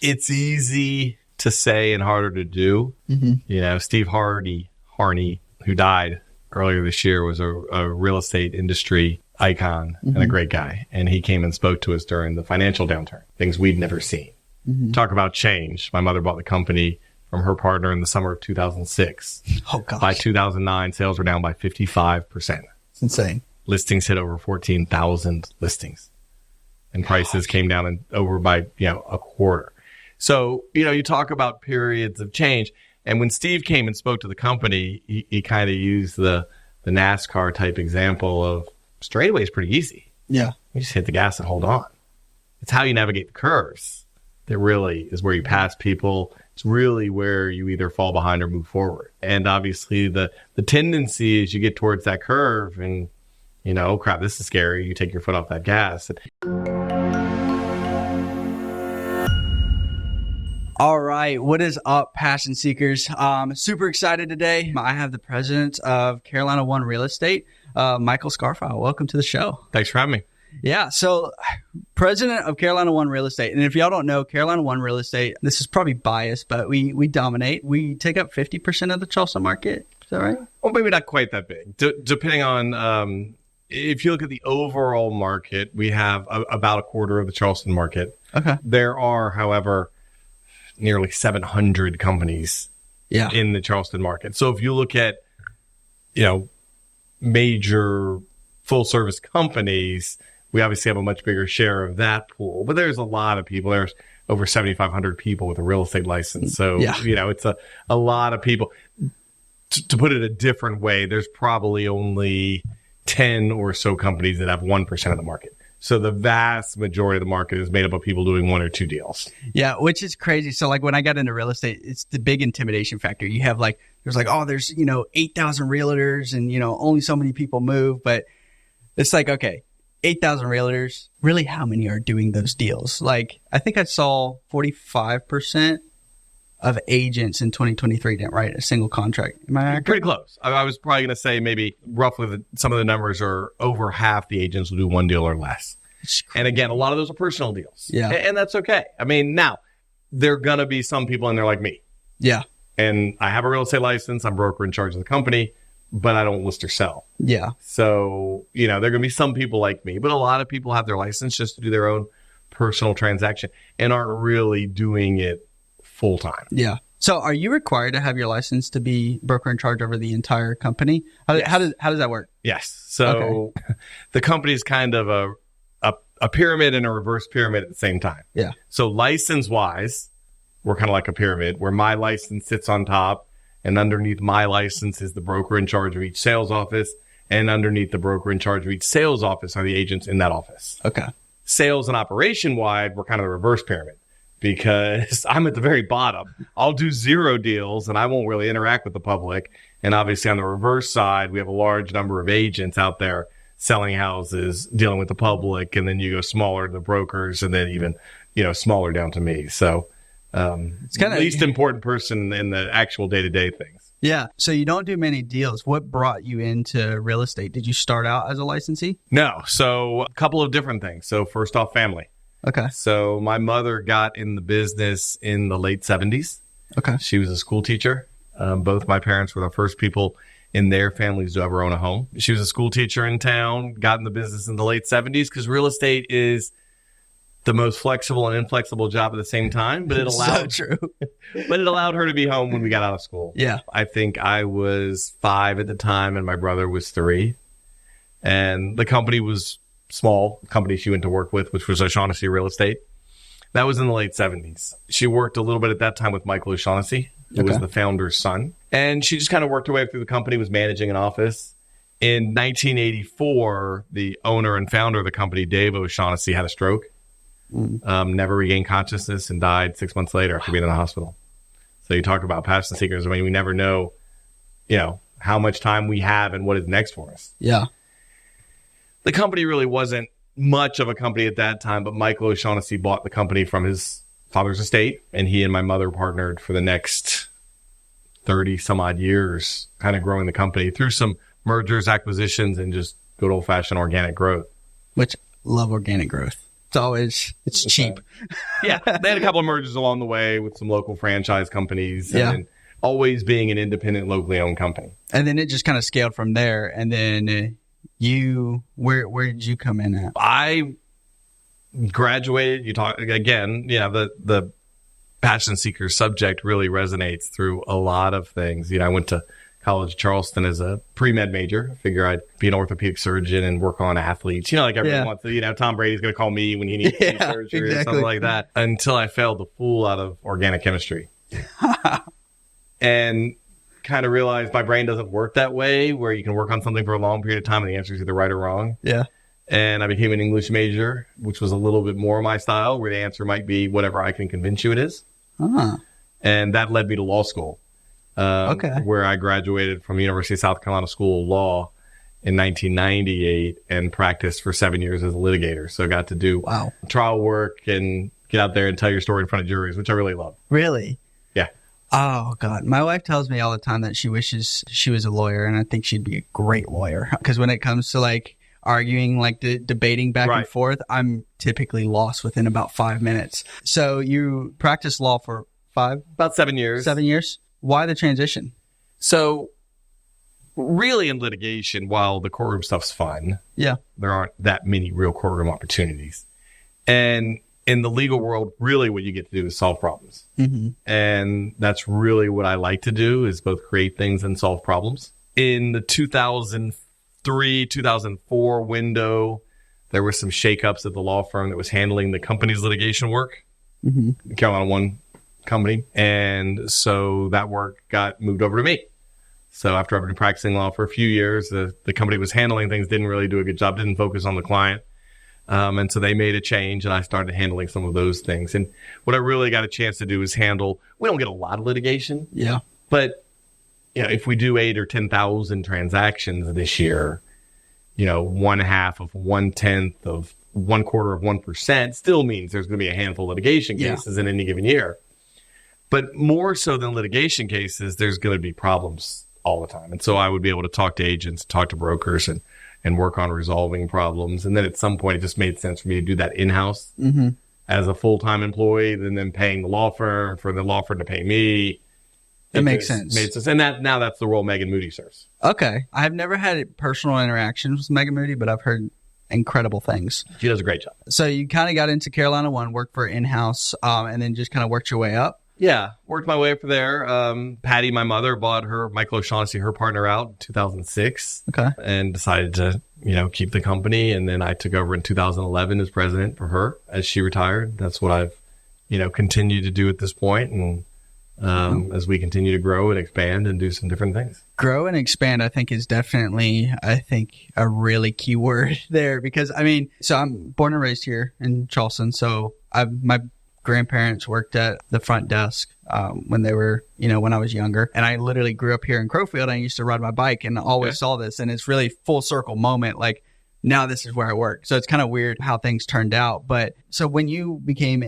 It's easy to say and harder to do. Mm-hmm. Steve Harney, who died earlier this year, was a real estate industry icon and a great guy. And he came and spoke to us during the financial downturn, things we'd never seen. Mm-hmm. Talk about change. My mother bought the company from her partner in the summer of 2006. Oh, gosh. By 2009, sales were down by 55%. It's insane. Listings hit over 14,000 listings. And prices came down over by, a quarter. So, you talk about periods of change. And when Steve came and spoke to the company, he kind of used the NASCAR type example of straightaway is pretty easy. Yeah. You just hit the gas and hold on. It's how you navigate the curves that really is where you pass people. It's really where you either fall behind or move forward. And obviously the tendency is you get towards that curve and, oh crap, this is scary. You take your foot off that gas. All right. What is up, Passion Seekers? Super excited today. I have the president of Carolina One Real Estate, Michael Scarfile. Welcome to the show. Thanks for having me. Yeah. So president of Carolina One Real Estate. And if y'all don't know, Carolina One Real Estate, this is probably biased, but we dominate. We take up 50% of the Charleston market. Is that right? Well, maybe not quite that big. Depending on, if you look at the overall market, we have about a quarter of the Charleston market. Okay. There are, however, nearly 700 companies in the Charleston market. So if you look at, major full service companies, we obviously have a much bigger share of that pool. But there's a lot of people. There's over 7,500 people with a real estate license. So, it's a lot of people. To put it a different way, there's probably only 10 or so companies that have 1% of the market. So the vast majority of the market is made up of people doing one or two deals. Yeah, which is crazy. So like when I got into real estate, it's the big intimidation factor. You have there's 8,000 realtors and, only so many people move. But it's like, okay, 8,000 realtors, really how many are doing those deals? Like I think I saw 45% of agents in 2023 didn't write a single contract. Am I accurate? Pretty close. I was probably going to say maybe roughly some of the numbers are over half the agents will do one deal or less. And again, a lot of those are personal deals. Yeah. And that's okay. I mean, now, there are going to be some people in there like me. Yeah. And I have a real estate license. I'm broker in charge of the company, but I don't list or sell. Yeah. So, there are going to be some people like me, but a lot of people have their license just to do their own personal transaction and aren't really doing it full time. Yeah. So are you required to have your license to be broker in charge over the entire company? How does that work? Yes. So the company is kind of a pyramid and a reverse pyramid at the same time. Yeah. So license wise, we're kind of like a pyramid where my license sits on top and underneath my license is the broker in charge of each sales office. And underneath the broker in charge of each sales office are the agents in that office. Okay. Sales and operation wide, we're kind of the reverse pyramid. Because I'm at the very bottom. I'll do 0 deals and I won't really interact with the public. And obviously on the reverse side, we have a large number of agents out there selling houses, dealing with the public. And then you go smaller to the brokers and then even, smaller down to me. So it's kind of the least important person in the actual day-to-day things. Yeah. So you don't do many deals. What brought you into real estate? Did you start out as a licensee? No. So a couple of different things. So first off, family. Okay. So my mother got in the business in the late 70s. Okay. She was a school teacher. Both my parents were the first people in their families to ever own a home. She was a school teacher in town, got in the business in the late 70s because real estate is the most flexible and inflexible job at the same time. But it allowed but it allowed her to be home when we got out of school. Yeah. I think I was 5 at the time and my brother was 3. And the company was small company she went to work with, which was O'Shaughnessy Real Estate. That was in the late 70s. She worked a little bit at that time with Michael O'Shaughnessy, who was the founder's son. And she just kind of worked her way through the company, was managing an office. In 1984, the owner and founder of the company, Dave O'Shaughnessy, had a stroke, never regained consciousness, and died 6 months later after being in the hospital. So you talk about passion seekers. I mean, we never know, how much time we have and what is next for us. Yeah. The company really wasn't much of a company at that time, but Michael O'Shaughnessy bought the company from his father's estate, and he and my mother partnered for the next 30 some odd years, kind of growing the company through some mergers, acquisitions, and just good old fashioned organic growth. Which love organic growth. It's cheap. Yeah. They had a couple of mergers along the way with some local franchise companies. Yeah. And always being an independent, locally owned company. And then it just kind of scaled from there. And then where did you come in at? I graduated. You talk again. Yeah. The passion seeker subject really resonates through a lot of things. I went to college in Charleston as a pre-med major. I figure I'd be an orthopedic surgeon and work on athletes. Like everyone wants to, Tom Brady's going to call me when he needs surgery or something like that. Until I failed the fool out of organic chemistry. And kind of realized my brain doesn't work that way, where you can work on something for a long period of time and the answer is either right or wrong. Yeah. And I became an English major, which was a little bit more my style, where the answer might be whatever I can convince you it is. And that led me to law school, where I graduated from the University of South Carolina School of Law in 1998 and practiced for 7 years as a litigator. So I got to do trial work and get out there and tell your story in front of juries, which I really love. Really? Yeah. Oh, God. My wife tells me all the time that she wishes she was a lawyer, and I think she'd be a great lawyer. Because when it comes to, arguing, debating back and forth, I'm typically lost within about 5 minutes. So you practiced law for about 7 years. 7 years? Why the transition? So really in litigation, while the courtroom stuff's fun, there aren't that many real courtroom opportunities. And in the legal world, really what you get to do is solve problems. Mm-hmm. And that's really what I like to do, is both create things and solve problems. In the 2003, 2004 window, there were some shakeups at the law firm that was handling the company's litigation work, the Carolina One company. And so that work got moved over to me. So after I've been practicing law for a few years, the company was handling things, didn't really do a good job, didn't focus on the client. And so they made a change, and I started handling some of those things. And what I really got a chance to do is handle, we don't get a lot of litigation. Yeah. But, if we do 8 or 10,000 transactions this year, 1/2 of 1/10 of 1/4 of 1% still means there's going to be a handful of litigation cases in any given year. But more so than litigation cases, there's going to be problems all the time. And so I would be able to talk to agents, talk to brokers, and work on resolving problems. And then at some point, it just made sense for me to do that in-house as a full-time employee, and then paying the law firm for the law firm to pay me. That makes sense. Made sense. And now that's the role Megan Moody serves. Okay. I've never had personal interactions with Megan Moody, but I've heard incredible things. She does a great job. So you kind of got into Carolina One, worked for in-house, and then just kind of worked your way up? Yeah, worked my way up there. Patty, my mother, bought Michael O'Shaughnessy, her partner, out in 2006. Okay. And decided to, keep the company. And then I took over in 2011 as president for her as she retired. That's what I've, continued to do at this point. And as we continue to grow and expand and do some different things. Grow and expand, I think, is definitely, a really key word there. Because, so I'm born and raised here in Charleston. So my grandparents worked at the front desk when they were, when I was younger. And I literally grew up here in Crowfield. I used to ride my bike and always saw this. And it's really full circle moment. Like, now this is where I work. So it's kind of weird how things turned out. But so when you became,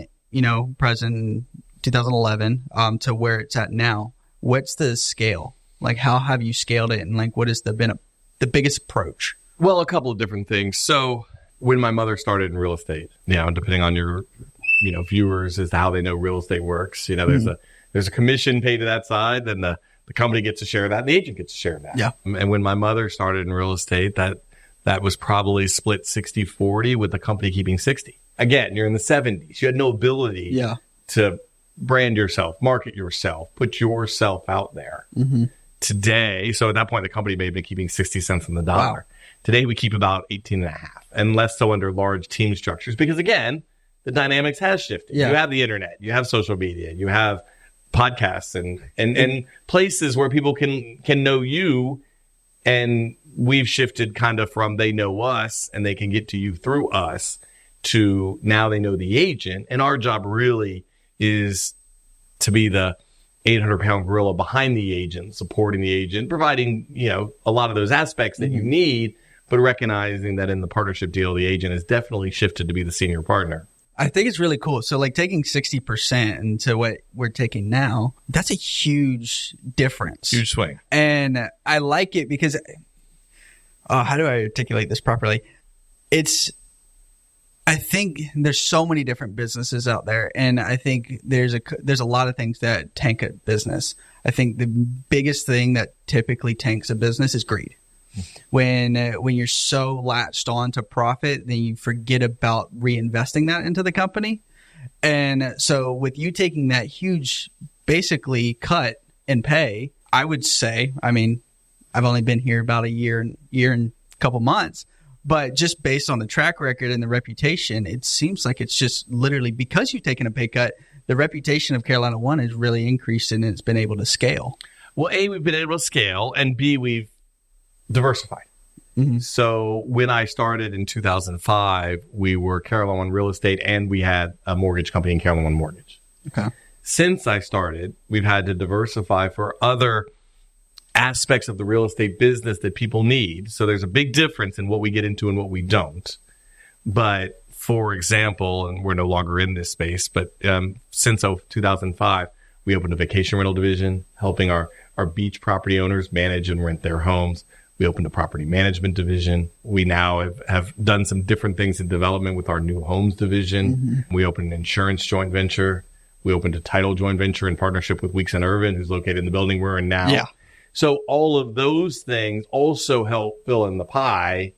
president in 2011 to where it's at now, what's the scale? Like, how have you scaled it? And what has been the biggest approach? Well, a couple of different things. So when my mother started in real estate, depending on your viewers as to how they know real estate works. There's a commission paid to that side, then the company gets a share of that, and the agent gets a share of that. Yeah. And when my mother started in real estate, that was probably split 60-40 with the company keeping 60. Again, you're in the 70s. You had no ability to brand yourself, market yourself, put yourself out there. Mm-hmm. Today, so at that point, the company may have been keeping 60 cents on the dollar. Wow. Today, we keep about 18.5, and less so under large team structures, because again, the dynamics has shifted. Yeah. You have the internet, you have social media, you have podcasts and places where people can know you. And we've shifted kind of from they know us and they can get to you through us to now they know the agent. And our job really is to be the 800-pound gorilla behind the agent, supporting the agent, providing, a lot of those aspects that you need, but recognizing that in the partnership deal, the agent has definitely shifted to be the senior partner. I think it's really cool. So taking 60% into what we're taking now, that's a huge difference. Huge swing. And I like it because, how do I articulate this properly? It's I think there's so many different businesses out there, and I think there's a lot of things that tank a business. I think the biggest thing that typically tanks a business is greed. When you're so latched on to profit, then you forget about reinvesting that into the company. And so with you taking that huge, basically cut in pay, I would say, I mean, I've only been here about a year and a couple months, but just based on the track record and the reputation, it seems like it's just literally because you've taken a pay cut, the reputation of Carolina One has really increased and it's been able to scale. Well, A, we've been able to scale, and B, we've diversified. Mm-hmm. So when I started in 2005, we were Carolina One Real Estate, and we had a mortgage company in Carolina One Mortgage. Okay. Since I started, we've had to diversify for other aspects of the real estate business that people need. So there's a big difference in what we get into and what we don't. But for example, and we're no longer in this space, but since 2005, we opened a vacation rental division, helping our beach property owners manage and rent their homes. We opened a property management division. We now have done some different things in development with our new homes division. Mm-hmm. We opened an insurance joint venture. We opened a title joint venture in partnership with Weeks and Irvin, who's located in the building we're in now. Yeah. So all of those things also help fill in the pie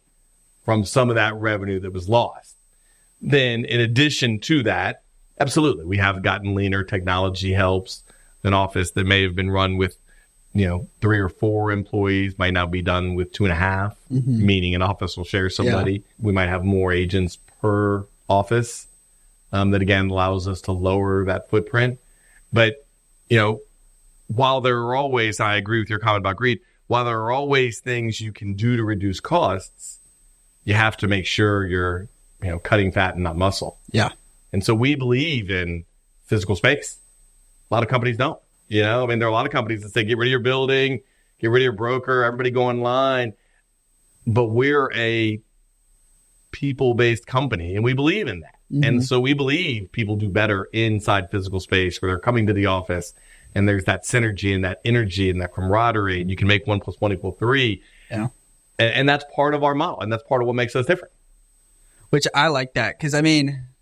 from some of that revenue that was lost. Then in addition to that, absolutely, we have gotten leaner. Technology helps. An office that may have been run with, 3 or 4 employees might now be done with 2.5, mm-hmm. meaning an office will share somebody. Yeah. We might have more agents per office. That again allows us to lower that footprint. But, while there are always, I agree with your comment about greed, while there are always things you can do to reduce costs, you have to make sure you're, cutting fat and not muscle. Yeah. And so we believe in physical space. A lot of companies don't. There are a lot of companies that say, get rid of your building, get rid of your broker, everybody go online. But we're a people-based company, and we believe in that. Mm-hmm. And so we believe people do better inside physical space where they're coming to the office and there's that synergy and that energy and that camaraderie, and you can make 1 + 1 = 3. Yeah. And that's part of our model, and that's part of what makes us different. Which I like that, because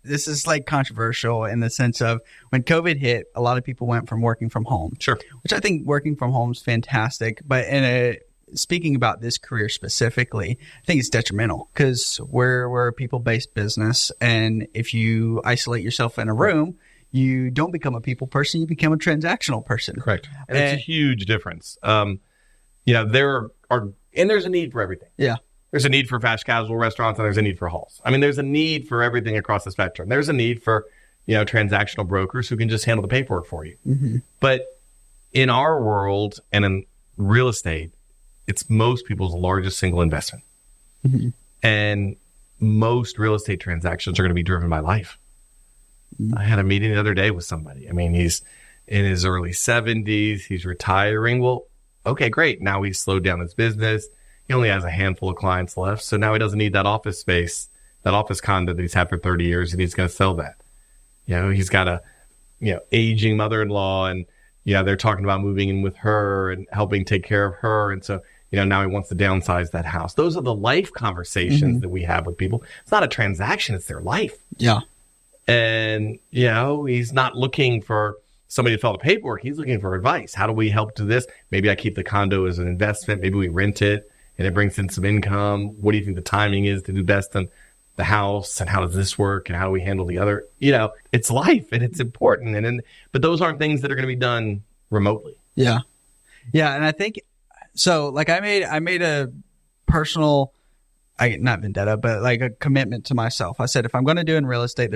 this is like controversial in the sense of when COVID hit, a lot of people went from working from home. Sure. Which I think working from home is fantastic. But speaking about this career specifically, I think it's detrimental because we're a people-based business. And if you isolate yourself in a room, you don't become a people person, you become a transactional person. Correct. And it's a huge difference. There's a need for everything. Yeah. There's a need for fast casual restaurants, and there's a need for halls. There's a need for everything across the spectrum. There's a need for, transactional brokers who can just handle the paperwork for you. Mm-hmm. But in our world and in real estate, it's most people's largest single investment. Mm-hmm. And most real estate transactions are going to be driven by life. Mm-hmm. I had a meeting the other day with somebody. He's in his early 70s. He's retiring. Well, okay, great. Now he's slowed down his business. He only has a handful of clients left. So now he doesn't need that office space, that office condo that he's had for 30 years, and he's going to sell that. He's got a, aging mother-in-law, and, they're talking about moving in with her and helping take care of her. And so, now he wants to downsize that house. Those are the life conversations mm-hmm. that we have with people. It's not a transaction. It's their life. Yeah. And, he's not looking for somebody to fill out the paperwork. He's looking for advice. How do we help do this? Maybe I keep the condo as an investment. Maybe we rent it and it brings in some income. What do you think the timing is to do best on the house? And how does this work? And how do we handle the other? It's life and it's important. But those aren't things that are going to be done remotely. Yeah. Yeah. And I think, so like I made a personal, not vendetta, but like a commitment to myself. I said, if I'm going to do in real estate,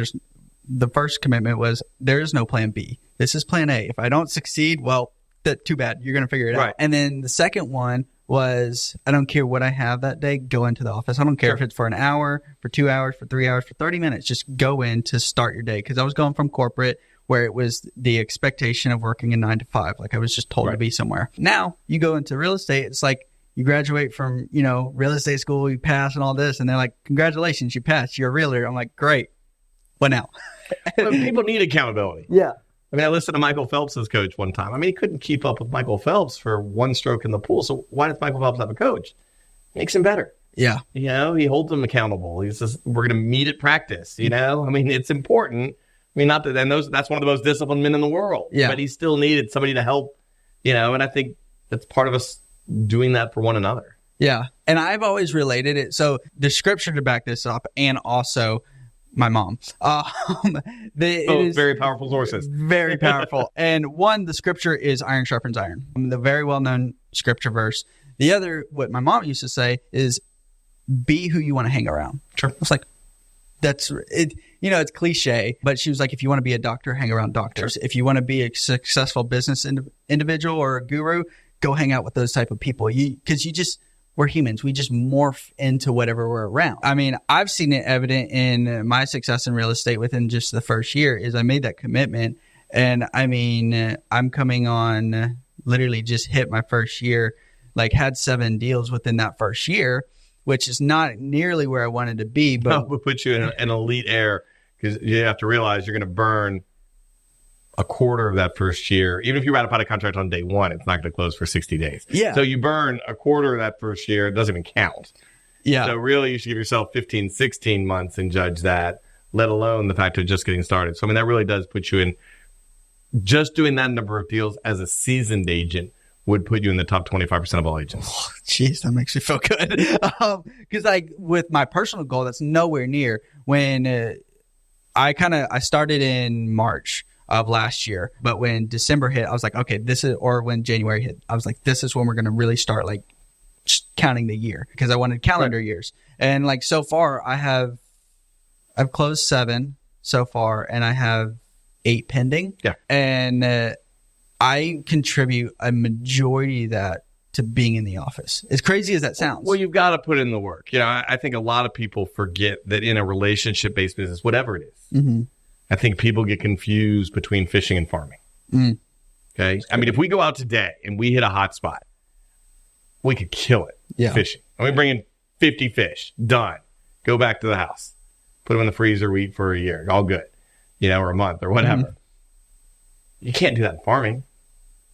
the first commitment was there is no plan B. This is plan A. If I don't succeed, well, too bad. You're going to figure it out. And then the second one was, I don't care what I have that day, go into the office. I don't care if it's for an hour, for 2 hours, for 3 hours, for 30 minutes. Just go in to start your day. Because I was going from corporate where it was the expectation of working a 9 to 5. Like I was just told to be somewhere. Now you go into real estate. It's like you graduate from, real estate school, you pass and all this. And they're like, congratulations, you passed. You're a realtor. I'm like, great. What now? Well, people need accountability. Yeah. I listened to Michael Phelps' coach one time. He couldn't keep up with Michael Phelps for one stroke in the pool. So why does Michael Phelps have a coach? Makes him better. Yeah. You know, he holds them accountable. He says, we're going to meet at practice. You know, I mean, it's important. I mean, not that, and that's one of the most disciplined men in the world. Yeah. But he still needed somebody to help, you know, and I think that's part of us doing that for one another. Yeah. And I've always related it. So the scripture to back this up, and also my mom. It is very powerful sources. Very powerful. And one, the scripture is iron sharpens iron. The very well-known scripture verse. The other, what my mom used to say is, be who you want to hang around. Sure. It's like, that's it. You know, it's cliche, but she was like, if you want to be a doctor, hang around doctors. Sure. If you want to be a successful business individual or a guru, go hang out with those type of people. We're humans. We just morph into whatever we're around. I mean, I've seen it evident in my success in real estate within just the first year is I made that commitment. And I mean, I'm coming on literally just hit my first year, like had 7 deals within that first year, which is not nearly where I wanted to be. But we'll put you in an elite air because you have to realize you're going to burn a quarter of that first year. Even if you ratify a contract on day one, it's not going to close for 60 days. Yeah. So you burn a quarter of that first year. It doesn't even count. Yeah. So really you should give yourself 15, 16 months and judge that, let alone the fact of just getting started. So, I mean, that really does put you in, just doing that number of deals as a seasoned agent would put you in the top 25% of all agents. Oh, jeez, that makes me feel good. Because like with my personal goal, that's nowhere near when I started in March of last year. But when December hit, I was like, okay, or when January hit, I was like, this is when we're going to really start like counting the year because I wanted calendar years. And like so far I've closed 7 so far and I have 8 pending. Yeah. And I contribute a majority of that to being in the office. As crazy as that sounds. Well, you've got to put in the work. You know, I think a lot of people forget that in a relationship-based business, whatever it is, mm-hmm. I think people get confused between fishing and farming. Mm. Okay. I mean, if we go out today and we hit a hot spot, we could kill it fishing. And we bring in 50 fish, done. Go back to the house, put them in the freezer, we eat for a year, all good, you know, or a month or whatever. Mm-hmm. You can't do that in farming.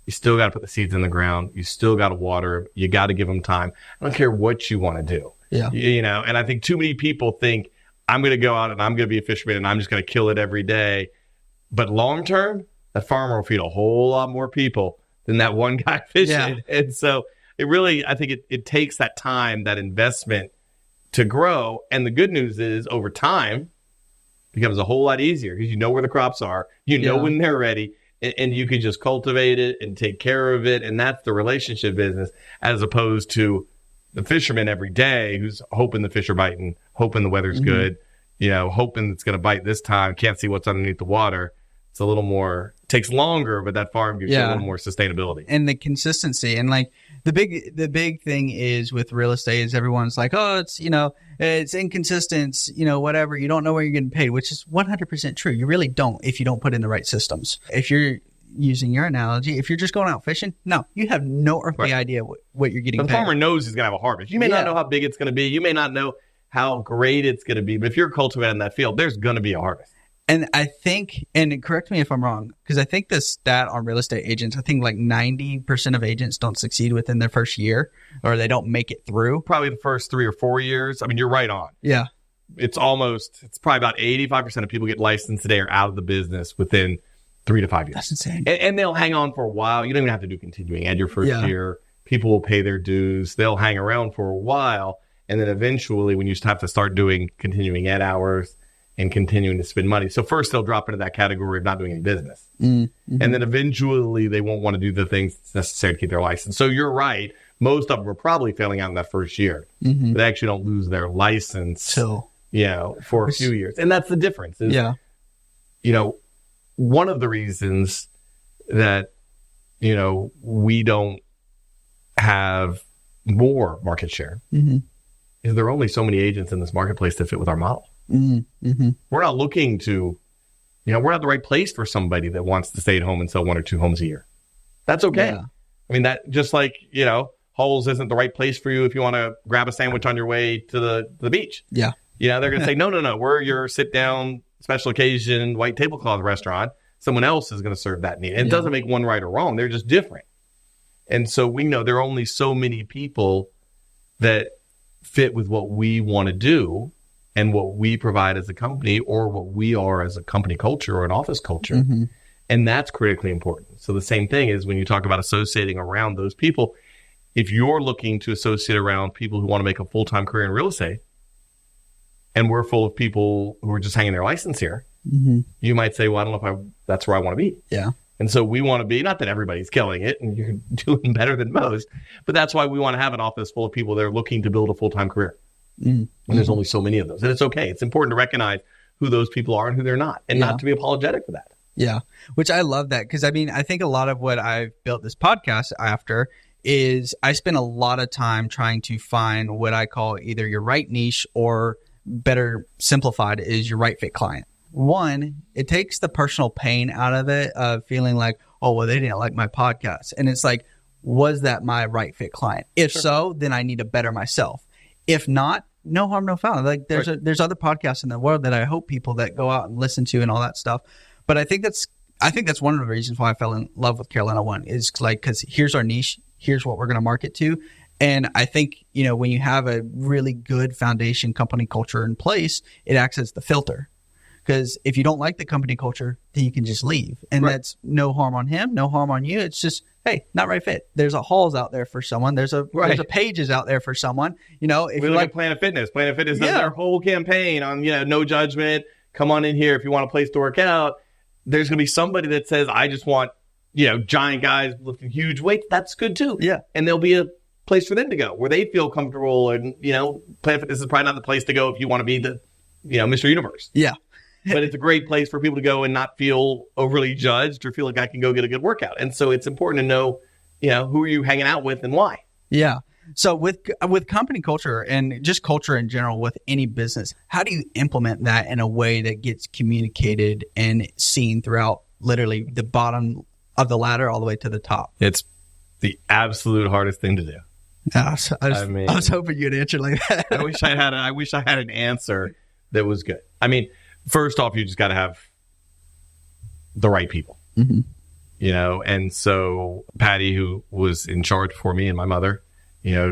You still got to put the seeds in the ground. You still got to water. You got to give them time. I don't care what you want to do. Yeah. You know, and I think too many people think I'm going to go out and I'm going to be a fisherman and I'm just going to kill it every day. But long term, that farmer will feed a whole lot more people than that one guy fishing. Yeah. And so it really, I think it takes that time, that investment to grow. And the good news is over time it becomes a whole lot easier because you know where the crops are. You know when they're ready. And you can just cultivate it and take care of it. And that's the relationship business as opposed to the fisherman every day who's hoping the fish are biting, hoping the weather's mm-hmm. good, you know, hoping it's going to bite this time, can't see what's underneath the water. It's a little more, takes longer, but that farm gives you a little more sustainability. And the consistency. And like the big thing is with real estate is everyone's like, oh, it's, you know, it's inconsistent, you know, whatever. You don't know where you're getting paid, which is 100% true. You really don't if you don't put in the right systems. If you're using your analogy, if you're just going out fishing, no, you have no earthly idea what you're getting paid. The farmer knows he's going to have a harvest. You may not know how big it's going to be. You may not know how great it's going to be. But if you're cultivating that field, there's going to be a harvest. And I think, and correct me if I'm wrong, because I think the stat on real estate agents, I think like 90% of agents don't succeed within their first year or they don't make it through. Probably the first 3 or 4 years. I mean, you're right on. Yeah. It's probably about 85% of people get licensed today are out of the business within 3 to 5 years. That's insane. And they'll hang on for a while. You don't even have to do continuing ed your first year. People will pay their dues. They'll hang around for a while. And then eventually when you have to start doing continuing ed hours, and continuing to spend money. So first they'll drop into that category of not doing any business. Mm-hmm. And then eventually they won't want to do the things necessary to keep their license. So you're right. Most of them are probably failing out in that first year. Mm-hmm. But they actually don't lose their license for a few years. And that's the difference. Is, you know, one of the reasons that, you know, we don't have more market share is there are only so many agents in this marketplace that fit with our model. Mm-hmm. We're not looking to, you know, we're not the right place for somebody that wants to stay at home and sell 1 or 2 homes a year. That's okay. Yeah. I mean, that just like, you know, Hulls isn't the right place for you if you want to grab a sandwich on your way to the beach. Yeah. You know, they're going to say, no, we're your sit down, special occasion, white tablecloth restaurant. Someone else is going to serve that need. And it doesn't make one right or wrong. They're just different. And so we know there are only so many people that fit with what we want to do and what we provide as a company, or what we are as a company culture or an office culture. Mm-hmm. And that's critically important. So the same thing is when you talk about associating around those people, if you're looking to associate around people who want to make a full-time career in real estate, and we're full of people who are just hanging their license here, Mm-hmm. you might say, well, I don't know if that's where I want to be. Yeah. And so we want to be, not that everybody's killing it and you're doing better than most, but that's why we want to have an office full of people that are looking to build a full-time career. Mm-hmm. And there's only so many of those. And it's okay. It's important to recognize who those people are and who they're not, and not to be apologetic for that. Yeah. Which I love that. Because I mean, I think a lot of what I've built this podcast after is I spend a lot of time trying to find what I call either your right niche, or better simplified is your right fit client. One, it takes the personal pain out of it, of feeling like, oh, well, they didn't like my podcast. And it's like, was that my right fit client? If so, then I need to better myself. If not, no harm, no foul. Like there's other podcasts in the world that I hope people that go out and listen to and all that stuff. But I think that's one of the reasons why I fell in love with Carolina One, is like, because here's our niche, here's what we're going to market to. And I think, when you have a really good foundation company culture in place, it acts as the filter. Because if you don't like the company culture, then you can just leave. And that's no harm on him, no harm on you. It's just, hey, not right fit. There's a Halls out there for someone. There's a Pages out there for someone. If you like Planet Fitness. Planet Fitness does their whole campaign on, no judgment. Come on in here if you want a place to work out. There's going to be somebody that says, I just want, giant guys lifting huge weights. That's good too. Yeah. And there'll be a place for them to go where they feel comfortable. And, Planet Fitness is probably not the place to go if you want to be the, Mr. Universe. Yeah. But it's a great place for people to go and not feel overly judged or feel like I can go get a good workout. And so it's important to know, who are you hanging out with and why. Yeah. So with company culture and just culture in general with any business, how do you implement that in a way that gets communicated and seen throughout literally the bottom of the ladder all the way to the top? It's the absolute hardest thing to do. I was hoping you'd answer like that. I wish I had an answer that was good. I mean, first off, you just got to have the right people, and so Patty, who was in charge before me, and my mother,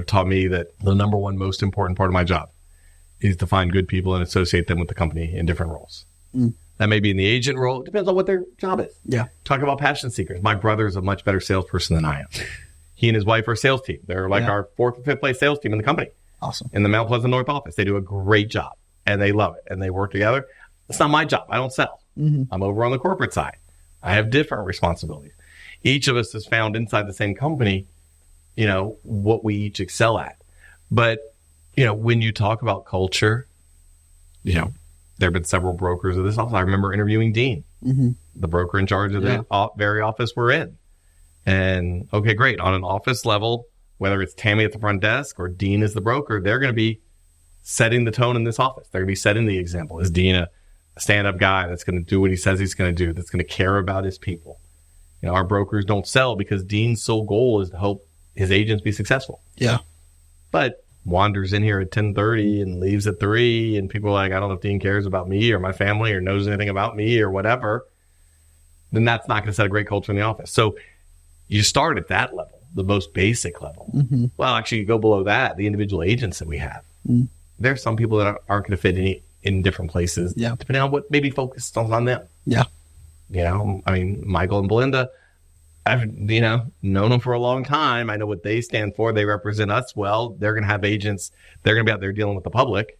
taught me that the number one most important part of my job is to find good people and associate them with the company in different roles. That may be in the agent role. It depends on what their job is. Yeah. Talk about passion seekers. My brother is a much better salesperson than I am. He and his wife are a sales team. They're like our 4th or 5th place sales team in the company. Awesome. In the Mount Pleasant North office. They do a great job and they love it and they work together. It's not my job. I don't sell. I'm over on the corporate side. I have different responsibilities. Each of us has found inside the same company, what we each excel at. But, when you talk about culture, there have been several brokers of this office. I remember interviewing Dean, the broker in charge of the very office we're in. And, okay, great. On an office level, whether it's Tammy at the front desk or Dean is the broker, they're going to be setting the tone in this office. They're going to be setting the example. Is Dean a stand-up guy that's going to do what he says he's going to do, that's going to care about his people? Our brokers don't sell because Dean's sole goal is to help his agents be successful. Yeah. But wanders in here at 10:30 and leaves at 3, and people are like, I don't know if Dean cares about me or my family or knows anything about me or whatever, then that's not going to set a great culture in the office. So you start at that level, the most basic level. Well, actually, you go below that, the individual agents that we have. There are some people that aren't going to fit in different places, depending on what maybe focused on them. Yeah. I mean, Michael and Belinda, I've, known them for a long time. I know what they stand for. They represent us well. They're going to have agents. They're going to be out there dealing with the public.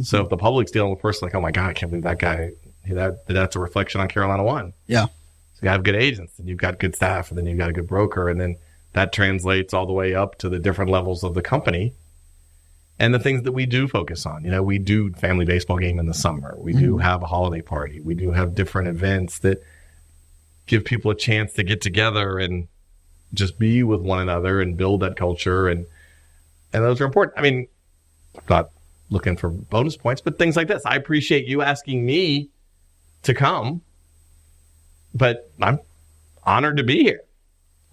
So if the public's dealing with a person like, oh my God, I can't believe that guy, that's a reflection on Carolina One. Yeah. So you have good agents and you've got good staff and then you've got a good broker. And then that translates all the way up to the different levels of the company. And the things that we do focus on, we do family baseball game in the summer. We do have a holiday party. We do have different events that give people a chance to get together and just be with one another and build that culture. And those are important. I mean, I'm not looking for bonus points, but things like this. I appreciate you asking me to come, but I'm honored to be here.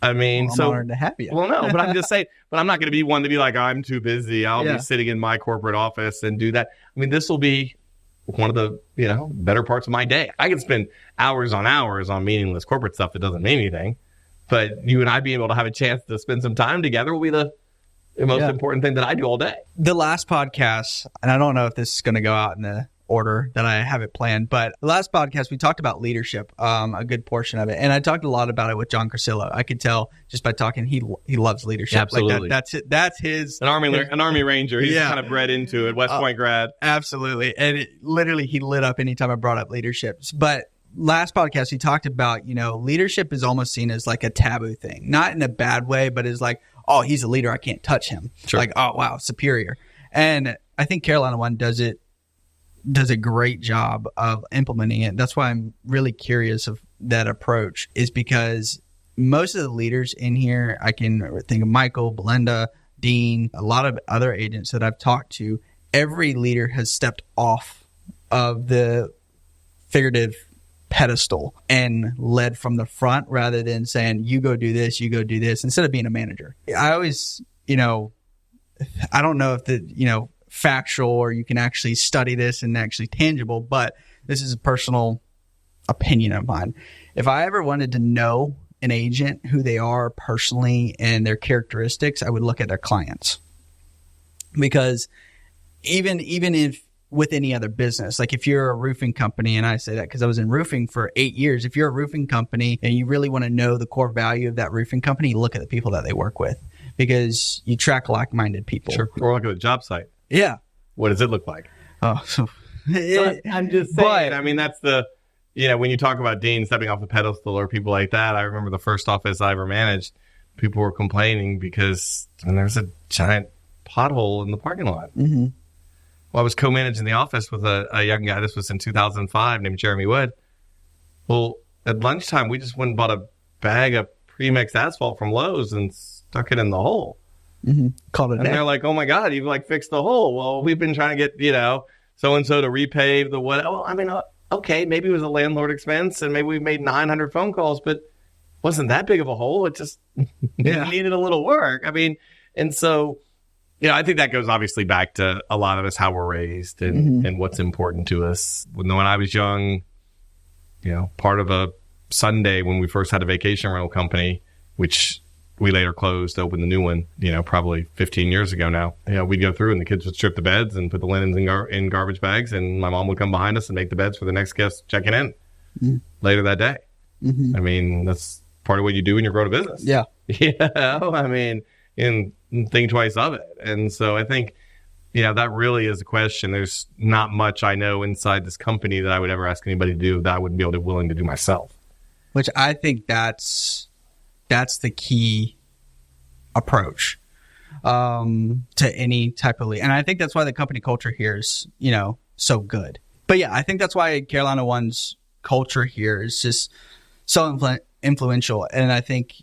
I mean, I'm honored to have you. Well, no, but I'm just saying, but I'm not going to be one to be like, I'm too busy. I'll be sitting in my corporate office and do that. I mean, this will be one of the, better parts of my day. I can spend hours on meaningless corporate stuff that doesn't mean anything, but you and I being able to have a chance to spend some time together will be the the most important thing that I do all day. The last podcast, and I don't know if this is going to go out in the order that I have it planned, but the last podcast we talked about leadership, a good portion of it, and I talked a lot about it with John Crusillo. I could tell just by talking he loves leadership. Absolutely, that's it. That's his an army ranger. He's kind of bred into it. West Point grad. Absolutely, and literally he lit up anytime I brought up leadership. But last podcast he talked about leadership is almost seen as like a taboo thing, not in a bad way, but is like, oh, he's a leader, I can't touch him. Sure. Like, oh wow, superior. And I think Carolina One does a great job of implementing it. That's why I'm really curious of that approach, is because most of the leaders in here, I can think of Michael, Belinda, Dean, a lot of other agents that I've talked to, every leader has stepped off of the figurative pedestal and led from the front rather than saying, you go do this, instead of being a manager. I always, I don't know if the, factual or you can actually study this and actually tangible, but this is a personal opinion of mine. If I ever wanted to know an agent, who they are personally and their characteristics, I would look at their clients. Because even if with any other business, like if you're a roofing company, and I say that because I was in roofing for 8 years, if you're a roofing company and you really want to know the core value of that roofing company, look at the people that they work with, because you track like-minded people. Sure. Or look at the job site. Yeah. What does it look like? Oh, so I'm just saying. I mean, that's the, when you talk about Dean stepping off the pedestal or people like that, I remember the first office I ever managed, people were complaining because there's a giant pothole in the parking lot. Mm-hmm. Well, I was co-managing the office with a young guy. This was in 2005, named Jeremy Wood. Well, at lunchtime, we just went and bought a bag of pre-mixed asphalt from Lowe's and stuck it in the hole. Mm-hmm. Called it. And they're like, "Oh my God, you've fixed the hole." Well, we've been trying to get so and so to repave the what? Well, I mean, okay, maybe it was a landlord expense, and maybe we made 900 phone calls, but wasn't that big of a hole. It just needed a little work. I mean, and so I think that goes obviously back to a lot of us how we're raised and what's important to us. When I was young, part of a Sunday when we first had a vacation rental company, which we later closed to open the new one, probably 15 years ago now. We'd go through and the kids would strip the beds and put the linens in garbage bags, and my mom would come behind us and make the beds for the next guest checking in later that day. Mm-hmm. I mean, that's part of what you do when you grow a business. Yeah. I mean, and think twice of it. And so I think, that really is a question. There's not much I know inside this company that I would ever ask anybody to do that I wouldn't be willing to do myself. Which I think that's the key approach to any type of lead. And I think that's why the company culture here is, so good. But yeah, I think that's why Carolina One's culture here is just so influential. And I think,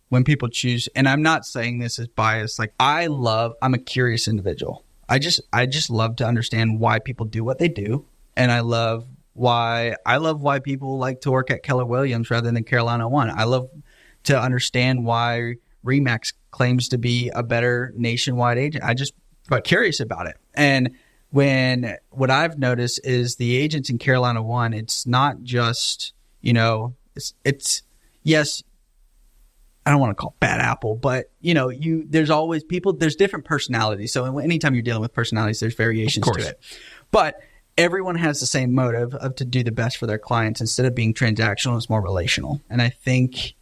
when people choose, and I'm not saying this as biased, like I'm a curious individual. I just love to understand why people do what they do. And I love why people like to work at Keller Williams rather than Carolina One. I love to understand why RE/MAX claims to be a better nationwide agent. I just got curious about it. And what I've noticed is the agents in Carolina One, it's not just, it's yes, I don't want to call it bad apple, but there's always people, there's different personalities. So anytime you're dealing with personalities, there's variations to it. But everyone has the same motive of to do the best for their clients. Instead of being transactional, it's more relational. And I think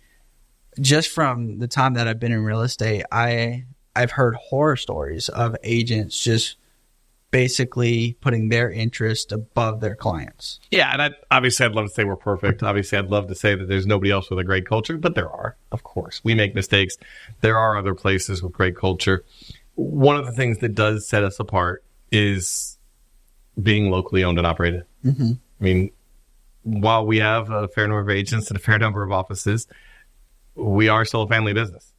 just from the time that I've been in real estate, I've heard horror stories of agents just basically putting their interest above their clients. Yeah, and obviously I'd love to say we're perfect. Obviously I'd love to say that there's nobody else with a great culture, but there are, of course. We make mistakes. There are other places with great culture. One of the things that does set us apart is being locally owned and operated. Mm-hmm. I mean, while we have a fair number of agents and a fair number of offices, we are still a family business,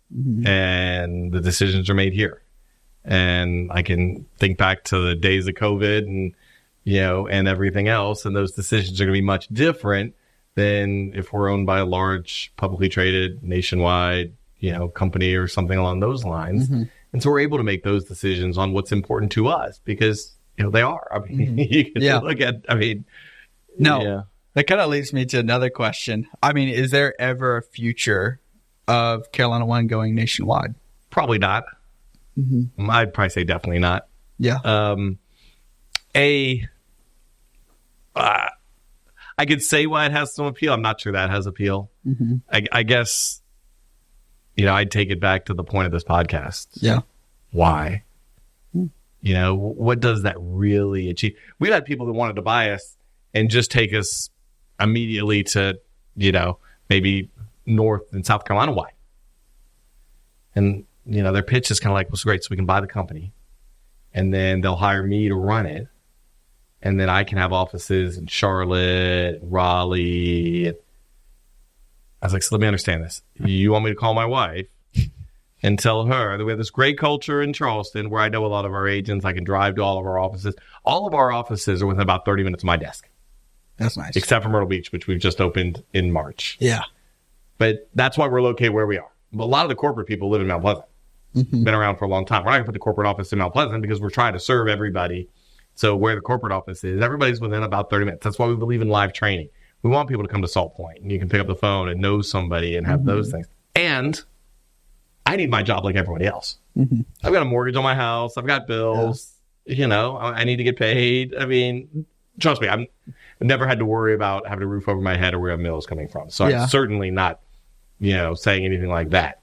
and the decisions are made here. And I can think back to the days of COVID and, and everything else. And those decisions are going to be much different than if we're owned by a large publicly traded nationwide, company or something along those lines. Mm-hmm. And so we're able to make those decisions on what's important to us because, they are. I mean, you can look at, that kind of leads me to another question. I mean, is there ever a future of Carolina One going nationwide? Probably not. I'd probably say definitely not. Yeah. I could say why it has some appeal. I'm not sure that has appeal. I guess, I'd take it back to the point of this podcast. Yeah. Why? What does that really achieve? We've had people that wanted to buy us and just take us immediately to, maybe North and South Carolina. Why? And, their pitch is kind of like, well, great. So we can buy the company and then they'll hire me to run it. And then I can have offices in Charlotte, Raleigh. I was like, so let me understand this. You want me to call my wife and tell her that we have this great culture in Charleston where I know a lot of our agents. I can drive to all of our offices. All of our offices are within about 30 minutes of my desk. That's nice. Except for Myrtle Beach, which we've just opened in March. Yeah. But that's why we're located where we are. But a lot of the corporate people live in Mount Pleasant. Been around for a long time. We're not going to put the corporate office in Mount Pleasant because we're trying to serve everybody. So where the corporate office is, everybody's within about 30 minutes. That's why we believe in live training. We want people to come to Salt Point, and you can pick up the phone and know somebody and have those things. And I need my job like everybody else. I've got a mortgage on my house. I've got bills. I need to get paid. I mean, trust me, I've never had to worry about having a roof over my head or where a meal is coming from. So I'm certainly not, saying anything like that.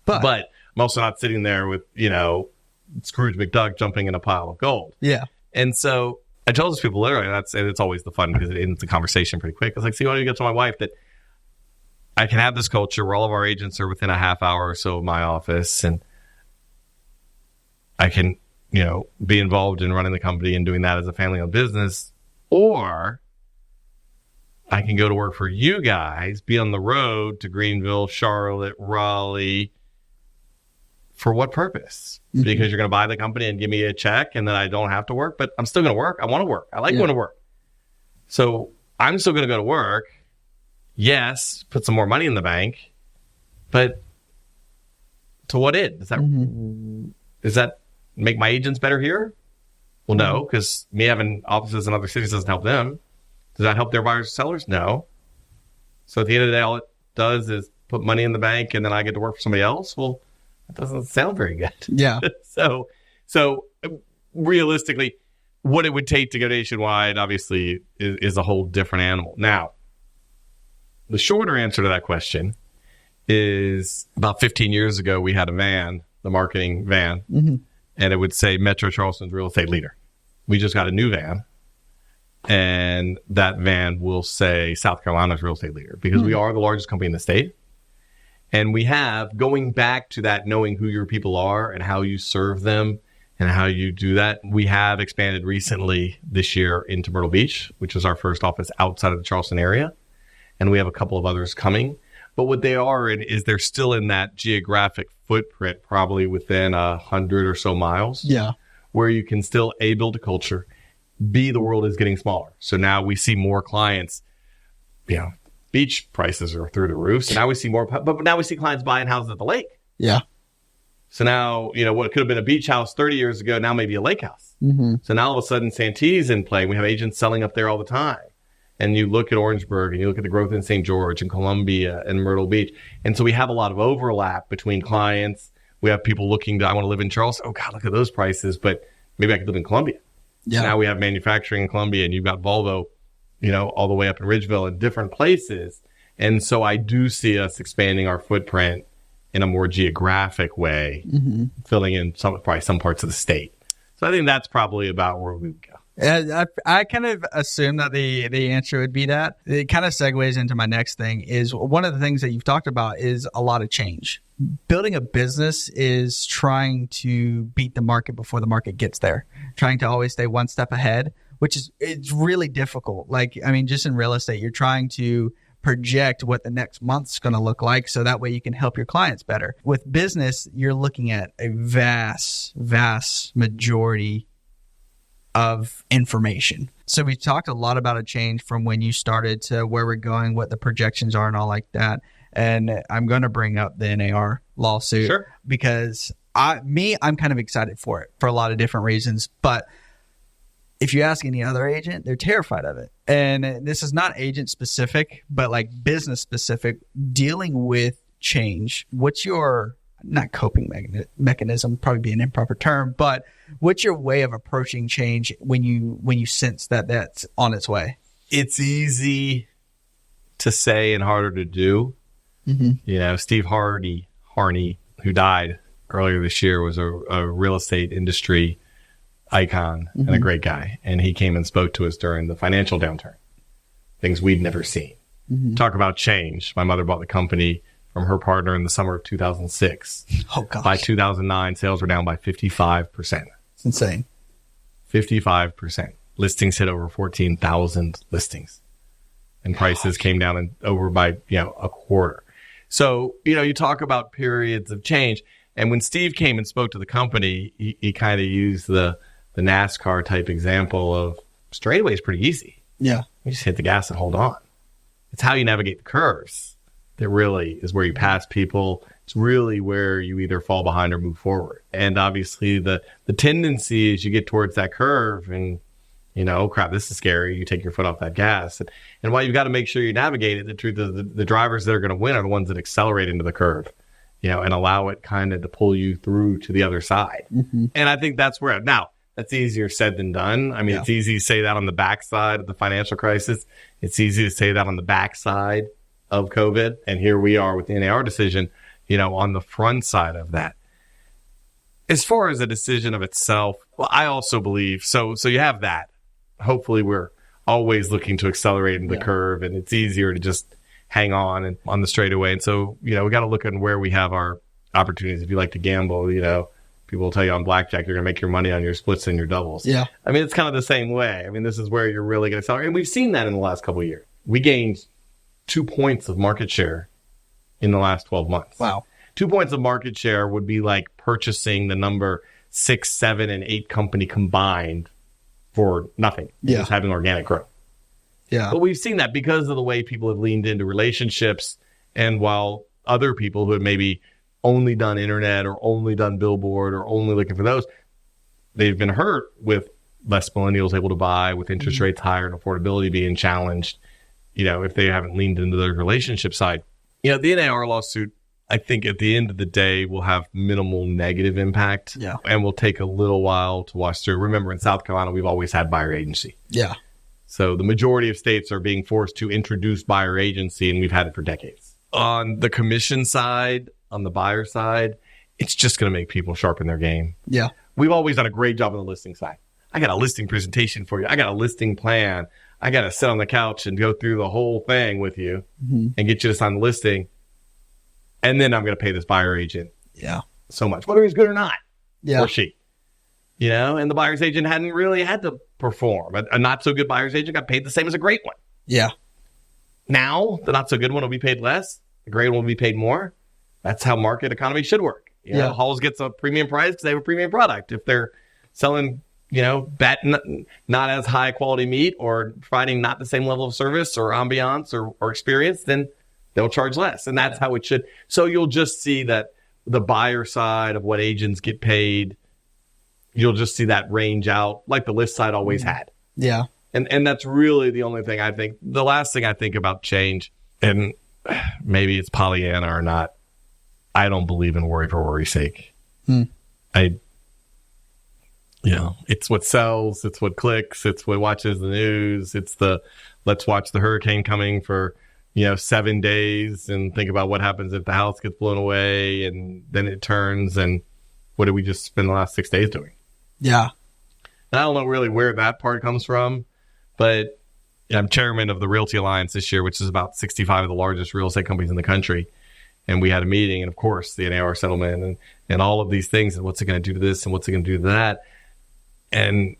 But I'm also not sitting there with, Scrooge McDuck jumping in a pile of gold. Yeah. And so I told those people literally, and it's always the fun because it ends the conversation pretty quick. I was like, see, why don't you get to my wife that I can have this culture where all of our agents are within a half hour or so of my office, and I can, be involved in running the company and doing that as a family-owned business, or I can go to work for you guys, be on the road to Greenville, Charlotte, Raleigh. For what purpose? Because you're going to buy the company and give me a check and then I don't have to work, but I'm still going to work. I want to work. I like going to work. So I'm still going to go to work. Yes, put some more money in the bank, but to what end? Does that make my agents better here? Well, no, because me having offices in other cities doesn't help them. Does that help their buyers and sellers? No. So at the end of the day, all it does is put money in the bank and then I get to work for somebody else. Well, that doesn't sound very good. Yeah. So realistically, what it would take to go nationwide, obviously, is a whole different animal. Now, the shorter answer to that question is about 15 years ago, we had a van, the marketing van, and it would say Metro Charleston's real estate leader. We just got a new van, and that van will say South Carolina's real estate leader because we are the largest company in the state. And we have, going back to that, knowing who your people are and how you serve them and how you do that, we have expanded recently this year into Myrtle Beach, which is our first office outside of the Charleston area. And we have a couple of others coming. But what they are in is they're still in that geographic footprint, probably within 100 or so miles. Yeah. Where you can still, A, build a culture, B, the world is getting smaller. So now we see more clients, beach prices are through the roof. So now we see more, but now we see clients buying houses at the lake. Yeah. So now, what could have been a beach house 30 years ago, now maybe a lake house. So now all of a sudden Santee's in play. We have agents selling up there all the time. And you look at Orangeburg and you look at the growth in St. George and Columbia and Myrtle Beach. And so we have a lot of overlap between clients. We have people looking I want to live in Charleston. Oh God, look at those prices, but maybe I could live in Columbia. Yeah. So now we have manufacturing in Columbia and you've got Volvo, all the way up in Ridgeville and different places. And so I do see us expanding our footprint in a more geographic way, filling in probably some parts of the state. So I think that's probably about where we would go. I kind of assumed that the answer would be that. It kind of segues into my next thing is one of the things that you've talked about is a lot of change. Building a business is trying to beat the market before the market gets there, trying to always stay one step ahead, which is it's really difficult. Just in real estate, you're trying to project what the next month's going to look like so that way you can help your clients better. With business, you're looking at a vast majority of information. So we talked a lot about a change from when you started to where we're going, what the projections are and all like that. And I'm going to bring up the NAR lawsuit because I'm kind of excited for it for a lot of different reasons. But if you ask any other agent, they're terrified of it. And this is not agent specific, but like business specific, dealing with change. What's your not coping mechanism, probably be an improper term, but what's your way of approaching change when you sense that that's on its way? It's easy to say and harder to do. Mm-hmm. Steve Harney, who died earlier this year, was a real estate industry icon and a great guy. And he came and spoke to us during the financial downturn, things we'd never seen. Talk about change. My mother bought the company from her partner in the summer of 2006. Oh, gosh. By 2009, sales were down by 55%. It's insane. 55%. Listings hit over 14,000 listings. And prices came down over by, a quarter. So, you talk about periods of change. And when Steve came and spoke to the company, he kind of used the NASCAR type example of straightaway is pretty easy. Yeah. You just hit the gas and hold on. It's how you navigate the curves that really is where you pass people. It's really where you either fall behind or move forward. And obviously the tendency is you get towards that curve and, oh crap, this is scary. You take your foot off that gas. And while you've got to make sure you navigate it, the truth is the drivers that are going to win are the ones that accelerate into the curve, and allow it kind of to pull you through to the other side. And I think that's where, now, that's easier said than done. I mean, It's easy to say that on the backside of the financial crisis. It's easy to say that on the backside of COVID. And here we are with the NAR decision, on the front side of that. As far as the decision of itself, well, I also believe, so you have that. Hopefully we're always looking to accelerate in the curve, and it's easier to just hang on and on the straightaway. And so, we got to look at where we have our opportunities. If you like to gamble, people will tell you on blackjack, you're going to make your money on your splits and your doubles. Yeah. I mean, it's kind of the same way. I mean, this is where you're really going to accelerate. And we've seen that in the last couple of years. We gained 2 points of market share in the last 12 months. Wow. 2 points of market share would be like purchasing the number 6, 7, and 8 company combined for nothing. Just having organic growth. Yeah. But we've seen that because of the way people have leaned into relationships. And while other people who have maybe only done internet or only done billboard or only looking for those, they've been hurt with less millennials able to buy, with interest rates higher and affordability being challenged, if they haven't leaned into the relationship side. The NAR lawsuit, I think at the end of the day, will have minimal negative impact and will take a little while to wash through. Remember, in South Carolina, we've always had buyer agency. Yeah. So the majority of states are being forced to introduce buyer agency, and we've had it for decades. On the commission side, on the buyer side, it's just going to make people sharpen their game. Yeah. We've always done a great job on the listing side. I got a listing presentation for you. I got a listing plan. I got to sit on the couch and go through the whole thing with you and get you to sign the listing. And then I'm going to pay this buyer agent so much, whether he's good or not, or she. And the buyer's agent hadn't really had to perform. A not so good buyer's agent got paid the same as a great one. Yeah. Now, the not so good one will be paid less. The great one will be paid more. That's how market economy should work. Halls gets a premium price because they have a premium product. If they're selling, not as high quality meat or providing not the same level of service or ambiance or experience, then they'll charge less. And that's how it should. So you'll just see that the buyer side of what agents get paid, you'll just see that range out like the list side always had. Yeah. And that's really the only thing I think. The last thing I think about change, and maybe it's Pollyanna or not, I don't believe in worry for worry's sake. It's what sells, it's what clicks, it's what watches the news, it's the let's watch the hurricane coming for 7 days and think about what happens if the house gets blown away and then it turns, and what did we just spend the last 6 days doing? Yeah. And I don't know really where that part comes from, but I'm chairman of the Realty Alliance this year, which is about 65 of the largest real estate companies in the country. And we had a meeting, and of course, the NAR settlement and all of these things, and what's it going to do to this and what's it going to do to that. And,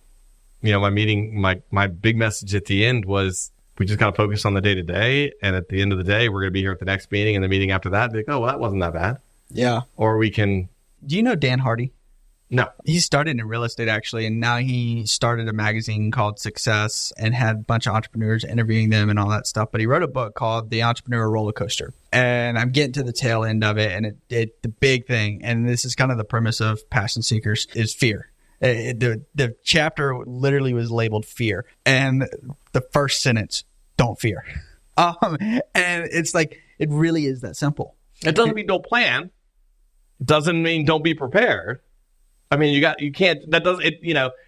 my meeting, my big message at the end was we just got to focus on the day to day. And at the end of the day, we're going to be here at the next meeting and the meeting after that. Be like, oh, well, that wasn't that bad. Yeah. Or we can. Do you know Dan Hardy? No. He started in real estate, actually, and now he started a magazine called Success and had a bunch of entrepreneurs interviewing them and all that stuff. But he wrote a book called The Entrepreneur Roller Coaster. And I'm getting to the tail end of it. And the big thing, and this is kind of the premise of Passion Seekers, is fear. The chapter literally was labeled fear. And the first sentence, don't fear. And it's like, it really is that simple. It doesn't mean don't plan. doesn't mean don't be prepared. I mean, you can't, that doesn't,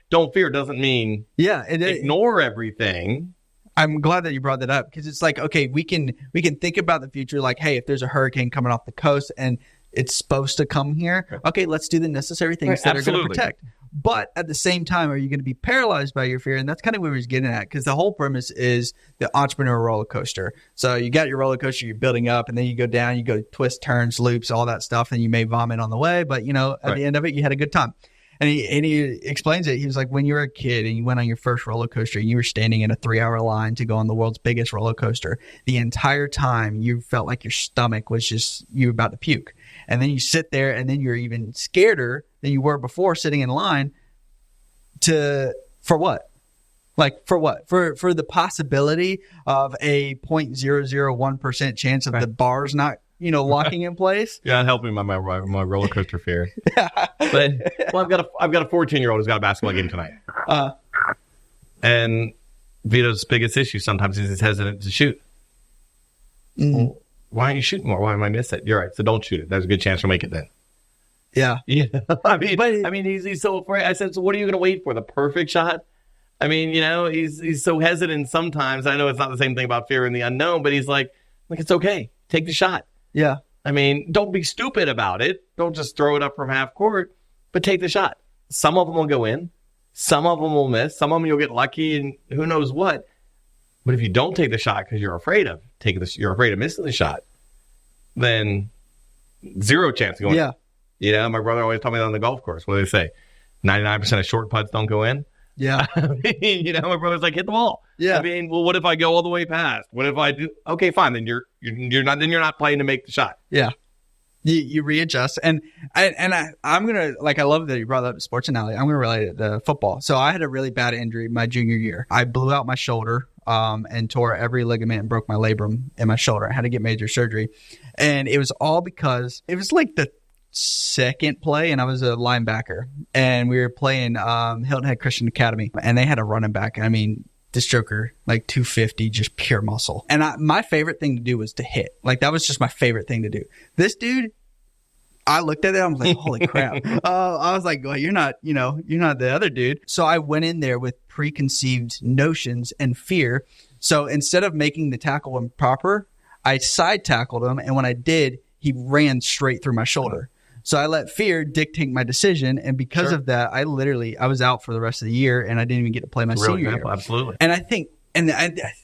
don't fear doesn't mean ignore everything. I'm glad that you brought that up because it's like, okay, we can think about the future. Like, hey, if there's a hurricane coming off the coast and it's supposed to come here, okay, let's do the necessary things that are going to protect. But at the same time, are you going to be paralyzed by your fear? And that's kind of where he's getting at, because the whole premise is the entrepreneur roller coaster. So you got your roller coaster, you're building up, and then you go down, you go twist, turns, loops, all that stuff, and you may vomit on the way. But, at the end of it, you had a good time. And he explains it. He was like, when you were a kid and you went on your first roller coaster and you were standing in a 3-hour line to go on the world's biggest roller coaster, the entire time you felt like your stomach was just, you were about to puke. And then you sit there and then you're even scareder than you were before sitting in line for what? Like for what? For the possibility of a 0.001% chance of the bars not, locking in place. Yeah, helping my roller coaster fear. But I've got a 14-year-old who's got a basketball game tonight. And Vito's biggest issue sometimes is he's hesitant to shoot. Well, why aren't you shooting more? Why am I miss it? You're right. So don't shoot it. There's a good chance you'll make it then. Yeah. I mean, he's so afraid. I said, so what are you going to wait for? The perfect shot? I mean, he's so hesitant sometimes. I know it's not the same thing about fear and the unknown, but he's like, it's okay. Take the shot. Yeah. I mean, don't be stupid about it. Don't just throw it up from half court, but take the shot. Some of them will go in. Some of them will miss. Some of them you'll get lucky and who knows what. But if you don't take the shot because you're afraid of missing the shot, then zero chance of going in. Yeah. My brother always told me that on the golf course. What do they say? 99% of short putts don't go in. Yeah. My brother's like, hit the ball. Yeah. I mean, well, what if I go all the way past? What if I do? Okay, fine. Then you're not playing to make the shot. Yeah. You readjust. And I'm going to, I love that you brought up the sports analogy. I'm going to relate it to football. So I had a really bad injury my junior year. I blew out my shoulder and tore every ligament and broke my labrum in my shoulder. I had to get major surgery. And it was all because it was like the second play, and I was a linebacker, and we were playing Hilton Head Christian Academy, and they had a running back. I mean, this joker, 250, just pure muscle. And my favorite thing to do was to hit. That was just my favorite thing to do. This dude, I looked at it, I was like, holy crap. I was like, well, you're not the other dude. So I went in there with preconceived notions and fear. So instead of making the tackle improper, I side tackled him, and when I did, he ran straight through my shoulder. So I let fear dictate my decision, and because of that, I was out for the rest of the year, and I didn't even get to play my senior year. Absolutely. And I think,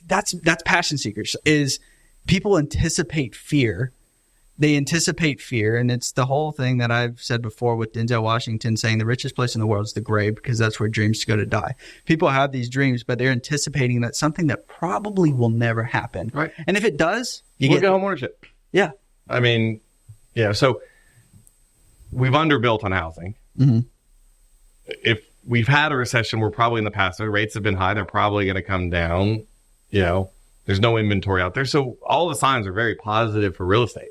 that's passion seekers, is people anticipate fear. They anticipate fear, and it's the whole thing that I've said before with Denzel Washington saying the richest place in the world is the grave, because that's where dreams go to die. People have these dreams, but they're anticipating that something that probably will never happen. Right. And if it does, you get home ownership. Yeah. I mean, yeah. So we've underbuilt on housing. Mm-hmm. If we've had a recession, we're probably in the past. The rates have been high. They're probably going to come down. There's no inventory out there. So all the signs are very positive for real estate.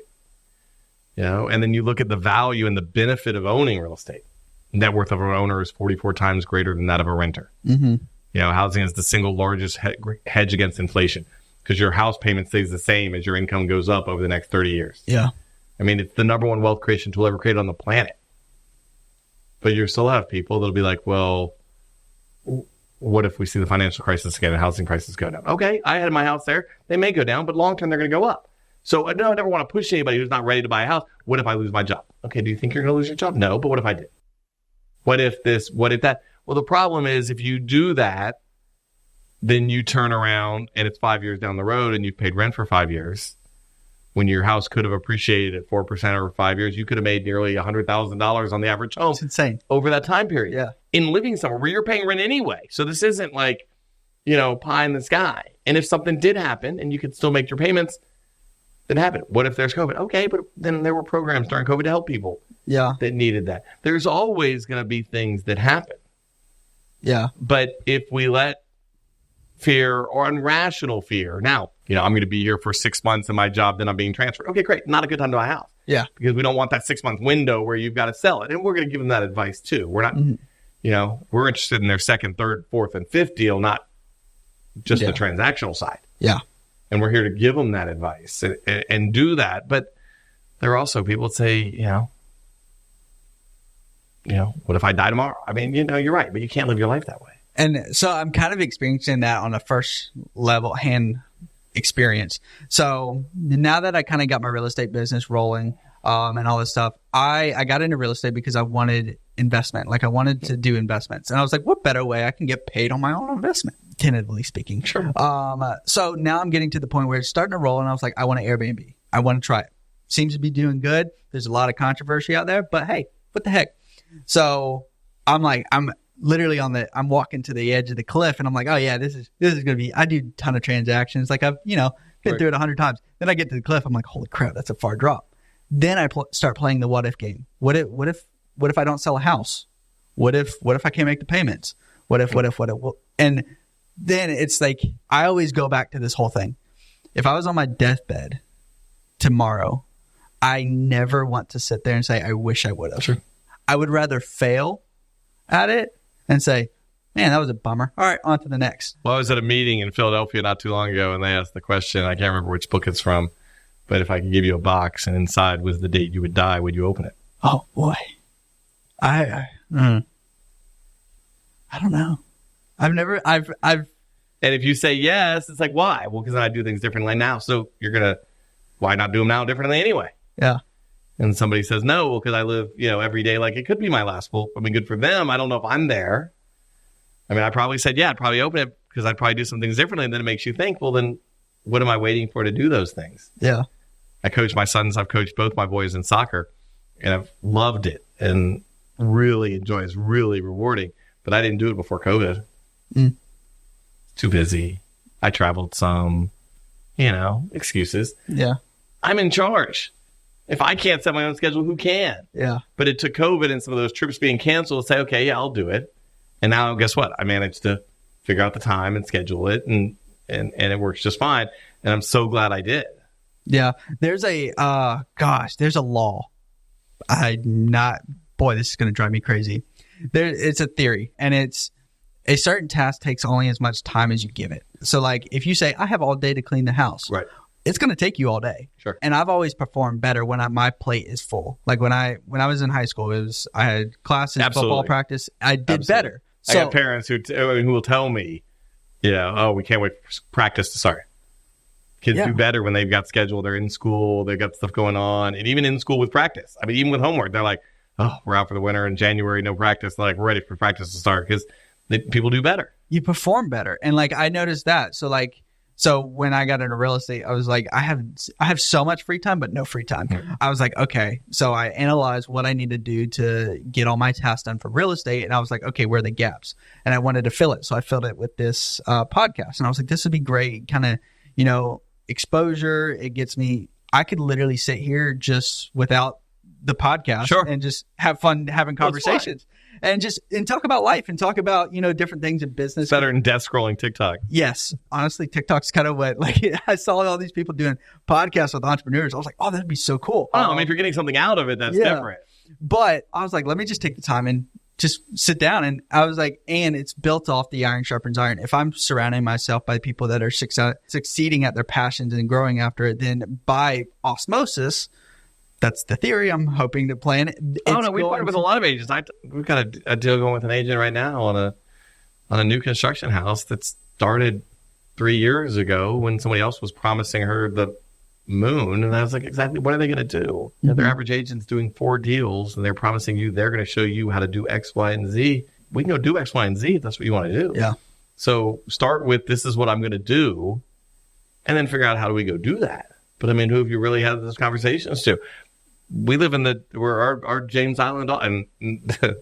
And then you look at the value and the benefit of owning real estate. Net worth of an owner is 44 times greater than that of a renter. Mm-hmm. Housing is the single largest hedge against inflation, because your house payment stays the same as your income goes up over the next 30 years. Yeah. I mean, it's the number one wealth creation tool ever created on the planet. But you still have people that'll be like, well, what if we see the financial crisis again and housing prices go down? Okay, I had my house there. They may go down, but long term, they're going to go up. So I never want to push anybody who's not ready to buy a house. What if I lose my job? Okay, do you think you're going to lose your job? No, but what if I did? What if this? What if that? Well, the problem is if you do that, then you turn around and it's 5 years down the road and you've paid rent for 5 years. When your house could have appreciated at 4% over 5 years, you could have made nearly $100,000 on the average home. It's insane. Over that time period. Yeah. In living somewhere where you're paying rent anyway. So this isn't like, pie in the sky. And if something did happen and you could still make your payments, then happen. What if there's COVID? Okay, but then there were programs during COVID to help people that needed that. There's always going to be things that happen. Yeah. But if we let fear or irrational fear, now, I'm going to be here for 6 months in my job, then I'm being transferred. Okay, great. Not a good time to buy a house. Yeah. Because we don't want that 6 month window where you've got to sell it. And we're going to give them that advice too. We're not, we're interested in their second, third, fourth, and fifth deal, not just the transactional side. Yeah. And we're here to give them that advice and do that. But there are also people that say, what if I die tomorrow? I mean, you're right, but you can't live your life that way. And so I'm kind of experiencing that on a first level hand experience. So now that I kind of got my real estate business rolling, and all this stuff, I got into real estate because I wanted investment. Like I wanted to do investments. And I was like, what better way I can get paid on my own investment? Tentatively speaking. Sure. So now I'm getting to the point where it's starting to roll and I was like, I want an Airbnb. I want to try it. Seems to be doing good. There's a lot of controversy out there, but hey, what the heck? So I'm literally I'm walking to the edge of the cliff and I'm like, oh yeah, this is going to be, I do a ton of transactions. Like I've, been through it 100 times. Then I get to the cliff. I'm like, holy crap, that's a far drop. Then I start playing the what if game. What if I don't sell a house? What if I can't make the payments? What if? And then it's like, I always go back to this whole thing. If I was on my deathbed tomorrow, I never want to sit there and say, I wish I would have. Sure. I would rather fail at it and say, man, that was a bummer. All right, on to the next. Well, I was at a meeting in Philadelphia not too long ago and they asked the question, I can't remember which book it's from, but if I could give you a box and inside was the date you would die, would you open it? Oh boy. I don't know. I've And if you say yes, it's like, why? Well, because I do things differently now. So why not do them now differently anyway? Yeah. And somebody says no, well, because I live, every day like it could be my last. Well, I mean, good for them. I don't know if I'm there. I mean, I probably said, yeah, I'd probably open it because I'd probably do some things differently. And then it makes you think, well, then what am I waiting for to do those things? Yeah. I coach my sons. I've coached both my boys in soccer and I've loved it and really enjoy it. It's really rewarding, but I didn't do it before COVID. Too busy. I traveled some, excuses. Yeah. I'm in charge. If I can't set my own schedule, who can? Yeah. But it took COVID and some of those trips being canceled to say, okay, yeah, I'll do it. And now guess what? I managed to figure out the time and schedule it and it works just fine. And I'm so glad I did. Yeah. There's there's a law. This is going to drive me crazy. It's a theory and it's a certain task takes only as much time as you give it. So like if you say, I have all day to clean the house. Right. It's going to take you all day. Sure. And I've always performed better when my plate is full. Like when I was in high school, I had classes, football practice. I did better. So, I got parents who will tell me, we can't wait for practice to start. Kids do better when they've got schedule. They're in school. They've got stuff going on. And even in school with practice. I mean, even with homework, they're like, oh, we're out for the winter in January, no practice. They're like, we're ready for practice to start because people do better. You perform better. And like, I noticed that. So when I got into real estate, I was like, I have so much free time, but no free time. Mm-hmm. I was like, okay. So I analyzed what I need to do to get all my tasks done for real estate. And I was like, okay, where are the gaps? And I wanted to fill it. So I filled it with this podcast. And I was like, this would be great. Kind of, exposure. It gets me, I could literally sit here just without the podcast and just have fun having conversations. And talk about life and talk about, different things in business. It's better than desk scrolling TikTok. Yes. Honestly, TikTok's kind of what, I saw all these people doing podcasts with entrepreneurs. I was like, oh, that'd be so cool. If you're getting something out of it, that's different. But I was like, let me just take the time and just sit down. And I was like, and it's built off the iron sharpens iron. If I'm surrounding myself by people that are succeeding at their passions and growing after it, then by osmosis, that's the theory I'm hoping to play in it. We partnered with a lot of agents. We've got a deal going with an agent right now on a new construction house that started 3 years ago when somebody else was promising her the moon. And I was like, exactly, what are they going to do? Mm-hmm. Their average agent's doing 4 deals and they're promising you they're going to show you how to do X, Y, and Z. We can go do X, Y, and Z if that's what you want to do. Yeah. So start with, this is what I'm going to do, and then figure out how do we go do that. But I mean, who have you really had those conversations to? We live in our James Island, and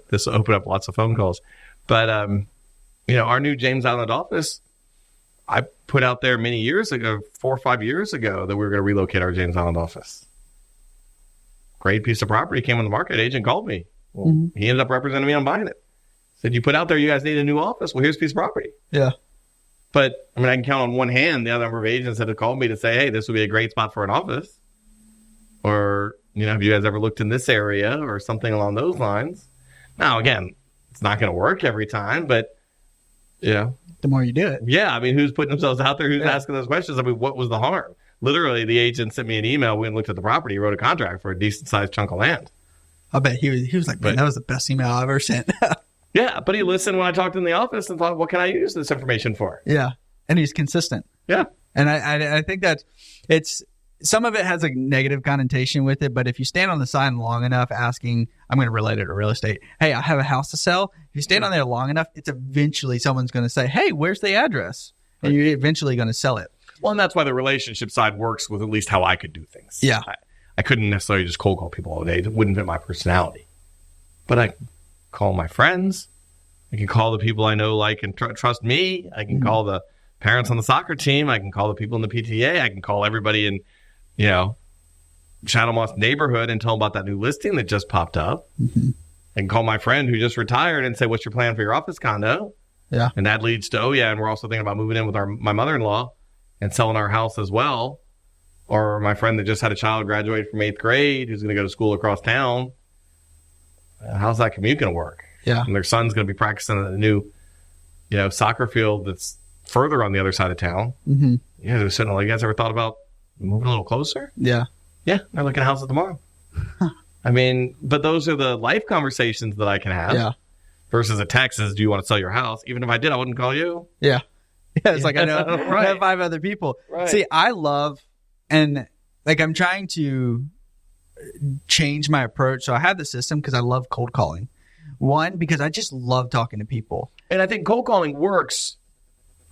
this will open up lots of phone calls. But, our new James Island office, I put out there many years ago, 4 or 5 years ago, that we were going to relocate our James Island office. Great piece of property came on the market. Agent called me. Well, He ended up representing me on buying it. Said, you put out there, you guys need a new office. Well, here's a piece of property. Yeah. But, I can count on one hand the other number of agents that have called me to say, hey, this would be a great spot for an office. Or, have you guys ever looked in this area or something along those lines? Now, again, it's not going to work every time, but, the more you do it. Yeah. Who's putting themselves out there? Who's asking those questions? What was the harm? Literally, the agent sent me an email. We looked at the property, wrote a contract for a decent sized chunk of land. I bet he was like, man, that was the best email I ever sent. Yeah, but he listened when I talked in the office and thought, what can I use this information for? Yeah, and he's consistent. Yeah. And I think that some of it has a negative connotation with it, but if you stand on the sign long enough asking, I'm going to relate it to real estate. Hey, I have a house to sell. If you stand on there long enough, it's eventually someone's going to say, hey, where's the address? And you're eventually going to sell it. Well, and that's why the relationship side works with at least how I could do things. Yeah. I couldn't necessarily just cold call people all day. It wouldn't fit my personality. But I call my friends. I can call the people I know, like, and trust me. I can call the parents on the soccer team. I can call the people in the PTA. I can call everybody in, Shadow Moss neighborhood and tell them about that new listing that just popped up. Mm-hmm. I can call my friend who just retired and say, what's your plan for your office condo? Yeah. And that leads to, and we're also thinking about moving in with my mother-in-law and selling our house as well. Or my friend that just had a child graduate from 8th grade who's going to go to school across town. How's that commute going to work? Yeah. And their son's going to be practicing at a new, soccer field that's further on the other side of town. Mm-hmm. Yeah, they're sitting like, you guys ever thought about moving a little closer? Yeah. Yeah, they're looking at houses tomorrow. I mean, but those are the life conversations that I can have. Yeah. Versus a text is, do you want to sell your house? Even if I did, I wouldn't call you. Yeah. Yeah, it's like I know Right. I have 5 other people. Right. See, I love, and like I'm trying to change my approach. So I have the system because I love cold calling. One, because I just love talking to people. And I think cold calling works,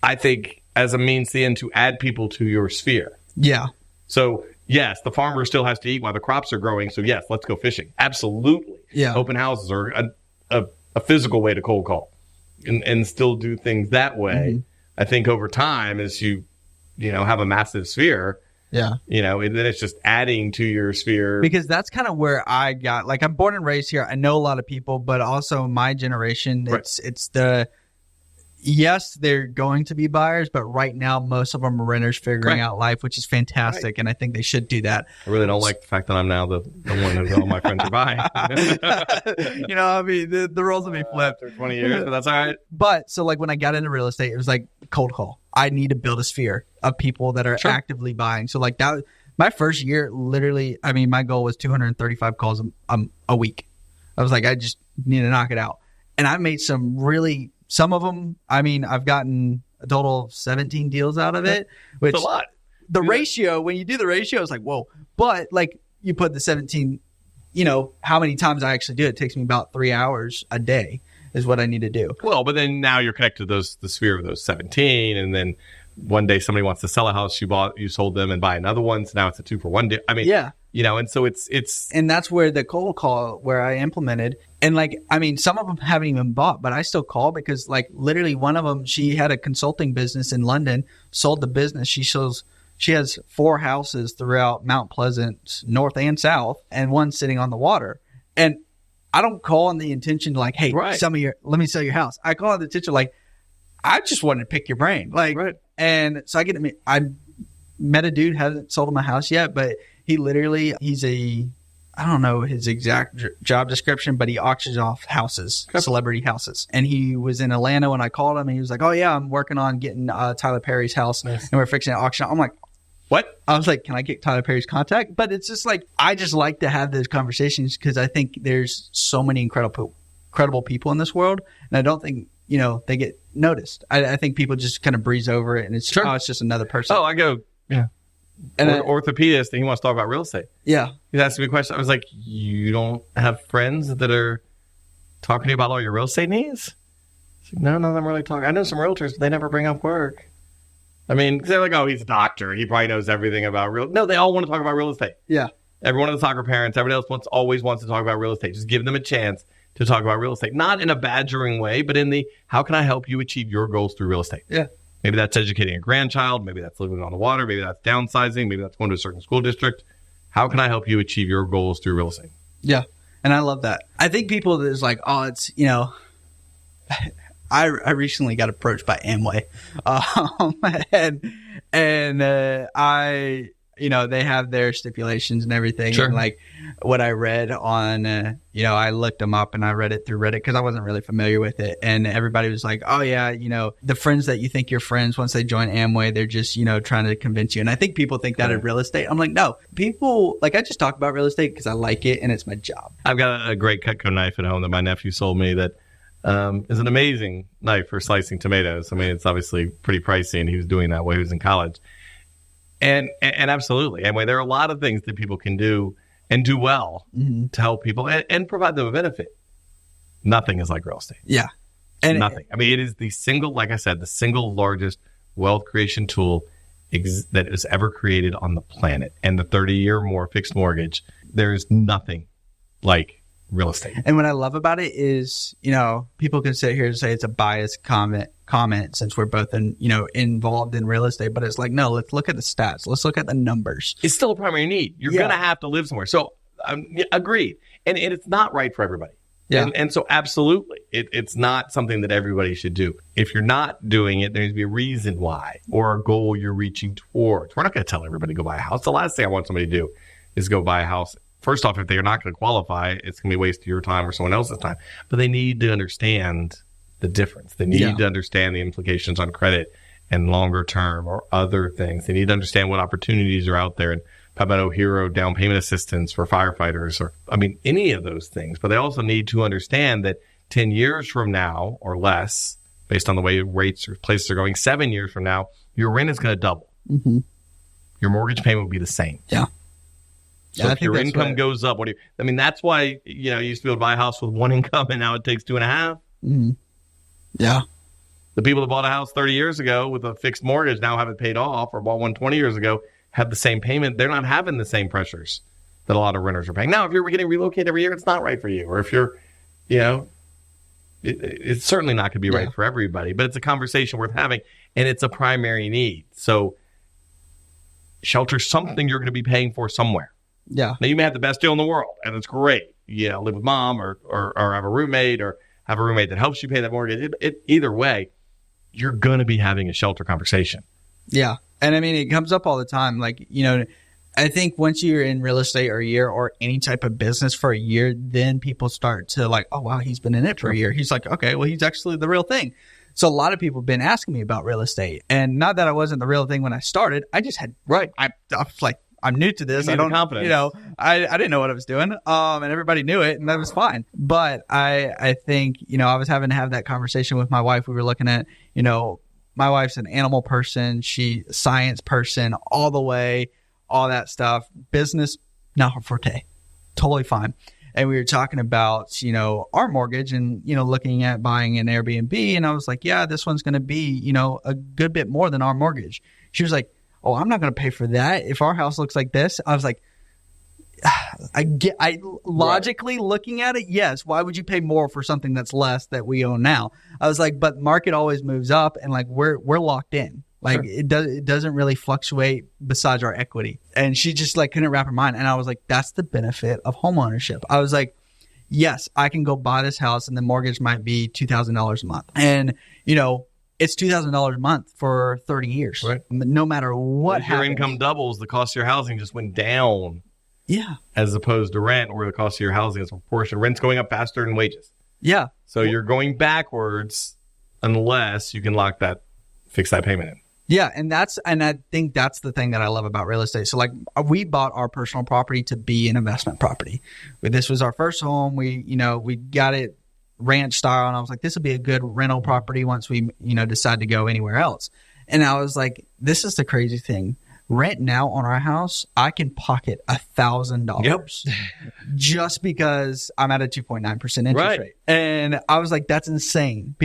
I think, as a means to the end to add people to your sphere. Yeah. So, yes, the farmer still has to eat while the crops are growing. So, yes, let's go fishing. Absolutely. Yeah. Open houses are a physical way to cold call and still do things that way. Mm-hmm. I think over time, as you have a massive sphere, then it's just adding to your sphere. Because that's kind of where I got, like, I'm born and raised here. I know a lot of people, but also my generation, it's the, yes, they're going to be buyers, but right now, most of them are renters figuring out life, which is fantastic. Right. And I think they should do that. I really don't like the fact that I'm now the one who all my friends are buying. The roles will be flipped. After 20 years, but that's all right. But so like when I got into real estate, it was like cold call. I need to build a sphere of people that are actively buying. So like that, my first year, literally, my goal was 235 calls a week. I was like, I just need to knock it out. And I made some of them, I've gotten a total of 17 deals out of it, which it's a lot. The ratio, when you do the ratio, it's like, whoa. But like you put the 17, how many times I actually do it takes me about 3 hours a day is what I need to do. Well, but then now you're connected to the sphere of those 17. And then one day somebody wants to sell a house you sold them and buy another one. So now it's a 2-for-1 deal. And so it's. And that's where the cold call, where I implemented. And some of them haven't even bought, but I still call because literally one of them, she had a consulting business in London, sold the business. She has 4 houses throughout Mount Pleasant, north and south, and one sitting on the water. And I don't call on the intention to hey, let me sell your house. I call on the intention I just wanted to pick your brain. And so I met a dude, hasn't sold him a house yet, but he's I don't know his exact job description, but he auctions off houses, celebrity houses. And he was in Atlanta when I called him, and he was like, oh, yeah, I'm working on getting Tyler Perry's house, and we're fixing an auction. I'm like, what? I was like, can I get Tyler Perry's contact? But it's just I just like to have those conversations because I think there's so many incredible people in this world, and I don't think, they get noticed. I think people just kind of breeze over it, and it's just another person. Oh, I go, yeah. And orthopedist, and he wants to talk about real estate. Yeah. He's asking me a question. I was like, you don't have friends that are talking to you about all your real estate needs? He's like, no, none of them really talk. I know some realtors, but they never bring up work. They're like, oh, he's a doctor. He probably knows everything about No, they all want to talk about real estate. Yeah. Every one of the soccer parents, everybody else always wants to talk about real estate. Just give them a chance to talk about real estate. Not in a badgering way, but in the, how can I help you achieve your goals through real estate? Yeah. Maybe that's educating a grandchild. Maybe that's living on the water. Maybe that's downsizing. Maybe that's going to a certain school district. How can I help you achieve your goals through real estate? Yeah. And I love that. I think people that is it's, I recently got approached by Amway. they have their stipulations and everything. Sure. And like what I read on, I looked them up and I read it through Reddit because I wasn't really familiar with it. And everybody was like, oh yeah, the friends that you think you're friends, once they join Amway, they're just, trying to convince you. And I think people think that in real estate. I'm like, no, people, like I just talk about real estate because I like it and it's my job. I've got a great Cutco knife at home that my nephew sold me that is an amazing knife for slicing tomatoes. I mean, it's obviously pretty pricey, and he was doing that while he was in college. And absolutely. Anyway, there are a lot of things that people can do and do well to help people and provide them a benefit. Nothing is like real estate. Yeah. And nothing. I mean, it is the single largest wealth creation tool that is ever created on the planet. And the 30-year or more fixed mortgage, there is nothing like real estate. And what I love about it is, people can sit here and say it's a biased comment since we're both involved in real estate, but it's like, no, let's look at the stats. Let's look at the numbers. It's still a primary need. You're going to have to live somewhere. So agreed. And it's not right for everybody. Yeah. And so absolutely, it's not something that everybody should do. If you're not doing it, there needs to be a reason why or a goal you're reaching towards. We're not going to tell everybody to go buy a house. The last thing I want somebody to do is go buy a house. First off, if they're not going to qualify, it's going to be a waste of your time or someone else's time. But they need to understand the difference. They need to understand the implications on credit and longer term or other things. They need to understand what opportunities are out there and Palmetto Hero down payment assistance for firefighters or, any of those things. But they also need to understand that 10 years from now or less, based on the way rates or places are going, 7 years from now, your rent is going to double. Mm-hmm. Your mortgage payment will be the same. Yeah. So if your income goes up, that's why, you used to be able to buy a house with one income and now it takes 2.5. Mm-hmm. Yeah. The people that bought a house 30 years ago with a fixed mortgage now have it paid off or bought one 20 years ago, have the same payment. They're not having the same pressures that a lot of renters are paying. Now, if you're getting relocated every year, it's not right for you. Or if you're, it's certainly not going to be right for everybody, but it's a conversation worth having and it's a primary need. So shelter's something you're going to be paying for somewhere. Yeah. Now, you may have the best deal in the world, and it's great. Live with mom or have a roommate or have a roommate that helps you pay that mortgage. Either way, you're going to be having a shelter conversation. Yeah. And it comes up all the time. Like, I think once you're in real estate or a year or any type of business for a year, then people start to like, oh, wow, he's been in it for a year. He's like, okay, well, he's actually the real thing. So a lot of people have been asking me about real estate. And not that I wasn't the real thing when I started. I just had, I was like, I'm new to this. I don't, confidence. I didn't know what I was doing. And everybody knew it and that was fine. But I think, I was having to have that conversation with my wife. We were looking at, my wife's an animal person. She science person all the way, all that stuff. Business, not her forte. Totally fine. And we were talking about, our mortgage and, looking at buying an Airbnb. And I was like, yeah, this one's going to be, a good bit more than our mortgage. She was like, oh, I'm not going to pay for that if our house looks like this. I was like, I logically looking at it, yes. Why would you pay more for something that's less that we own now? I was like, but market always moves up and like we're locked in. Like it doesn't really fluctuate besides our equity. And she just like couldn't wrap her mind. And I was like, that's the benefit of home ownership. I was like, yes, I can go buy this house and the mortgage might be $2,000 a month. And, it's $2,000 a month for 30 years. Right. No matter what happens. If your income doubles, the cost of your housing just went down. Yeah. As opposed to rent, where the cost of your housing is a proportion. Rent's going up faster than wages. Yeah. So you're going backwards unless you can fix that payment in. Yeah. And I think that's the thing that I love about real estate. So like we bought our personal property to be an investment property. This was our first home. We got it ranch style. And I was like, this would be a good rental property once we, decide to go anywhere else. And I was like, this is the crazy thing. Rent now on our house, I can pocket $1,000 just because I'm at a 2.9% interest rate. And I was like, that's insane.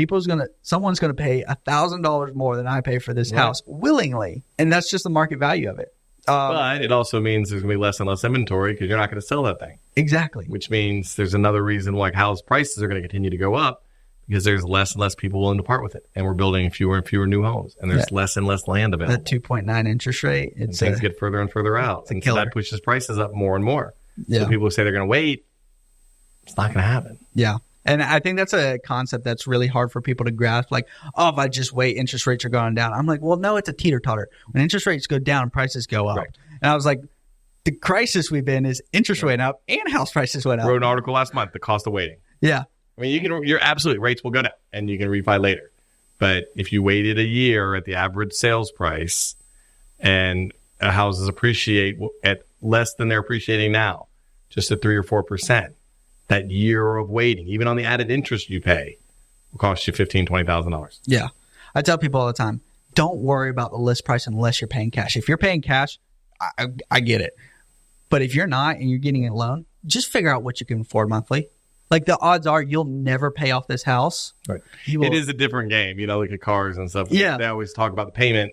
Someone's going to pay $1,000 more than I pay for this house willingly. And that's just the market value of it. But it also means there's going to be less and less inventory because you're not going to sell that thing. Exactly. Which means there's another reason why house prices are going to continue to go up because there's less and less people willing to part with it. And we're building fewer and fewer new homes. And there's less and less land available. That 2.9 interest rate. Things get further and further out. And so that pushes prices up more and more. Yeah. So people who say they're going to wait, it's not going to happen. Yeah. And I think that's a concept that's really hard for people to grasp. Like, oh, if I just wait, interest rates are going down. I'm like, well, no, it's a teeter-totter. When interest rates go down, prices go up. Right. And I was like, the crisis we've been is interest went up and house prices went up. Wrote an article last month, the cost of waiting. Yeah. I mean, you're absolutely, rates will go down and you can refi later. But if you waited a year at the average sales price and houses appreciate at less than they're appreciating now, just at 3 or 4%, that year of waiting, even on the added interest you pay, will cost you $15,000, $20,000. Yeah. I tell people all the time, don't worry about the list price unless you're paying cash. If you're paying cash, I get it. But if you're not and you're getting a loan, just figure out what you can afford monthly. Like the odds are you'll never pay off this house. Right. It is a different game, like at cars and stuff. Yeah. They always talk about the payment,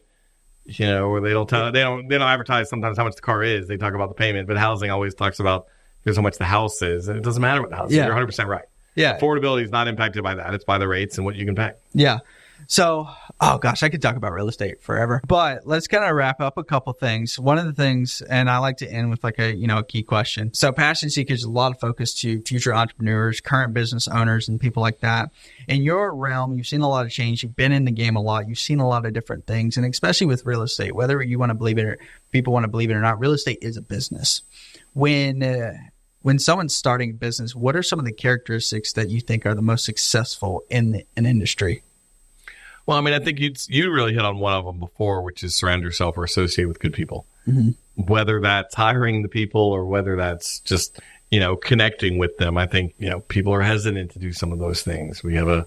where they don't advertise sometimes how much the car is. They talk about the payment, but housing always talks about here's how much the house is. And it doesn't matter what the house is. You're 100% right. Yeah. Affordability is not impacted by that. It's by the rates and what you can pay. Yeah. So, oh gosh, I could talk about real estate forever, but let's kind of wrap up a couple things. One of the things, and I like to end with like a key question. So Passion Seekers is a lot of focus to future entrepreneurs, current business owners, and people like that. In your realm, you've seen a lot of change. You've been in the game a lot. You've seen a lot of different things, and especially with real estate, whether you want to believe it or people want to believe it or not, real estate is a business. When someone's starting a business, what are some of the characteristics that you think are the most successful in an industry? Well, I mean, I think you really hit on one of them before, which is surround yourself or associate with good people. Mm-hmm. Whether that's hiring the people or whether that's just, connecting with them. I think, people are hesitant to do some of those things. We have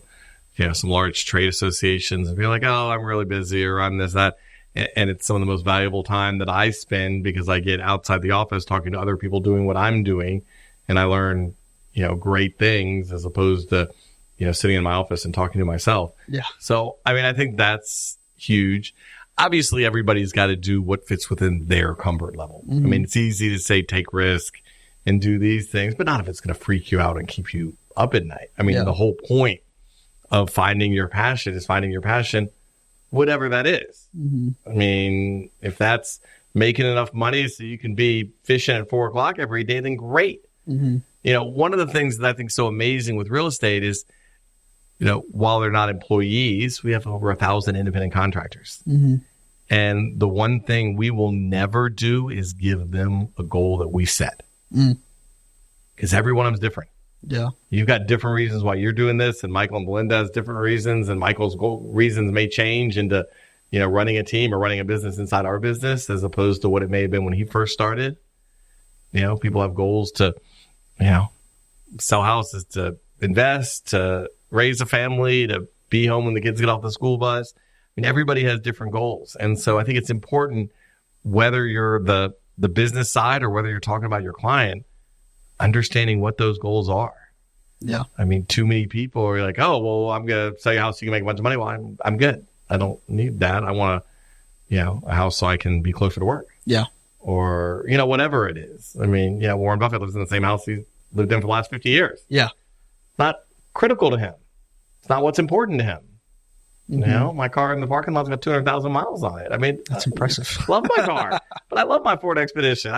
some large trade associations and be like, oh, I'm really busy or I'm this, that. And it's some of the most valuable time that I spend because I get outside the office talking to other people doing what I'm doing. And I learn, great things as opposed to, sitting in my office and talking to myself. Yeah. So, I mean, I think that's huge. Obviously, everybody's got to do what fits within their comfort level. Mm-hmm. I mean, it's easy to say take risk and do these things, but not if it's going to freak you out and keep you up at night. I mean, the whole point of finding your passion is finding your passion, whatever that is. Mm-hmm. I mean, if that's making enough money so you can be fishing at 4 o'clock every day, then great. Mm-hmm. One of the things that I think is so amazing with real estate is, while they're not employees, we have over 1,000 independent contractors. Mm-hmm. And the one thing we will never do is give them a goal that we set. Because every one of them is different. Yeah. You've got different reasons why you're doing this, and Michael and Belinda has different reasons, and Michael's reasons may change into, running a team or running a business inside our business as opposed to what it may have been when he first started. People have goals to, sell houses, to invest, to raise a family, to be home when the kids get off the school bus. I mean, everybody has different goals. And so I think it's important, whether you're the business side or whether you're talking about your client, understanding what those goals are. Yeah. I mean, too many people are like, oh, well, I'm going to sell your house so you can make a bunch of money. Well, I'm good. I don't need that. I want a house so I can be closer to work. Yeah. Or, whatever it is. I mean, Warren Buffett lives in the same house he's lived in for the last 50 years. Yeah. Not critical to him. It's not what's important to him. Mm-hmm. My car in the parking lot's got 200,000 miles on it. I mean, that's impressive. I love my car, but I love my Ford Expedition.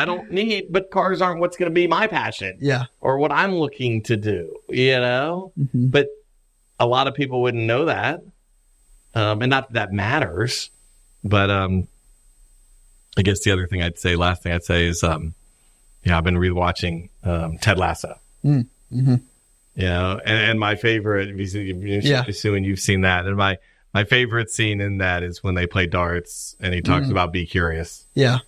But cars aren't what's going to be my passion. Yeah. Or what I'm looking to do, Mm-hmm. But a lot of people wouldn't know that. And not that matters, but, I guess the other thing last thing I'd say is, I've been rewatching, Ted Lasso. Mm-hmm. And my favorite, assuming you've seen that, and my favorite scene in that is when they play darts and he talks about be curious. Yeah.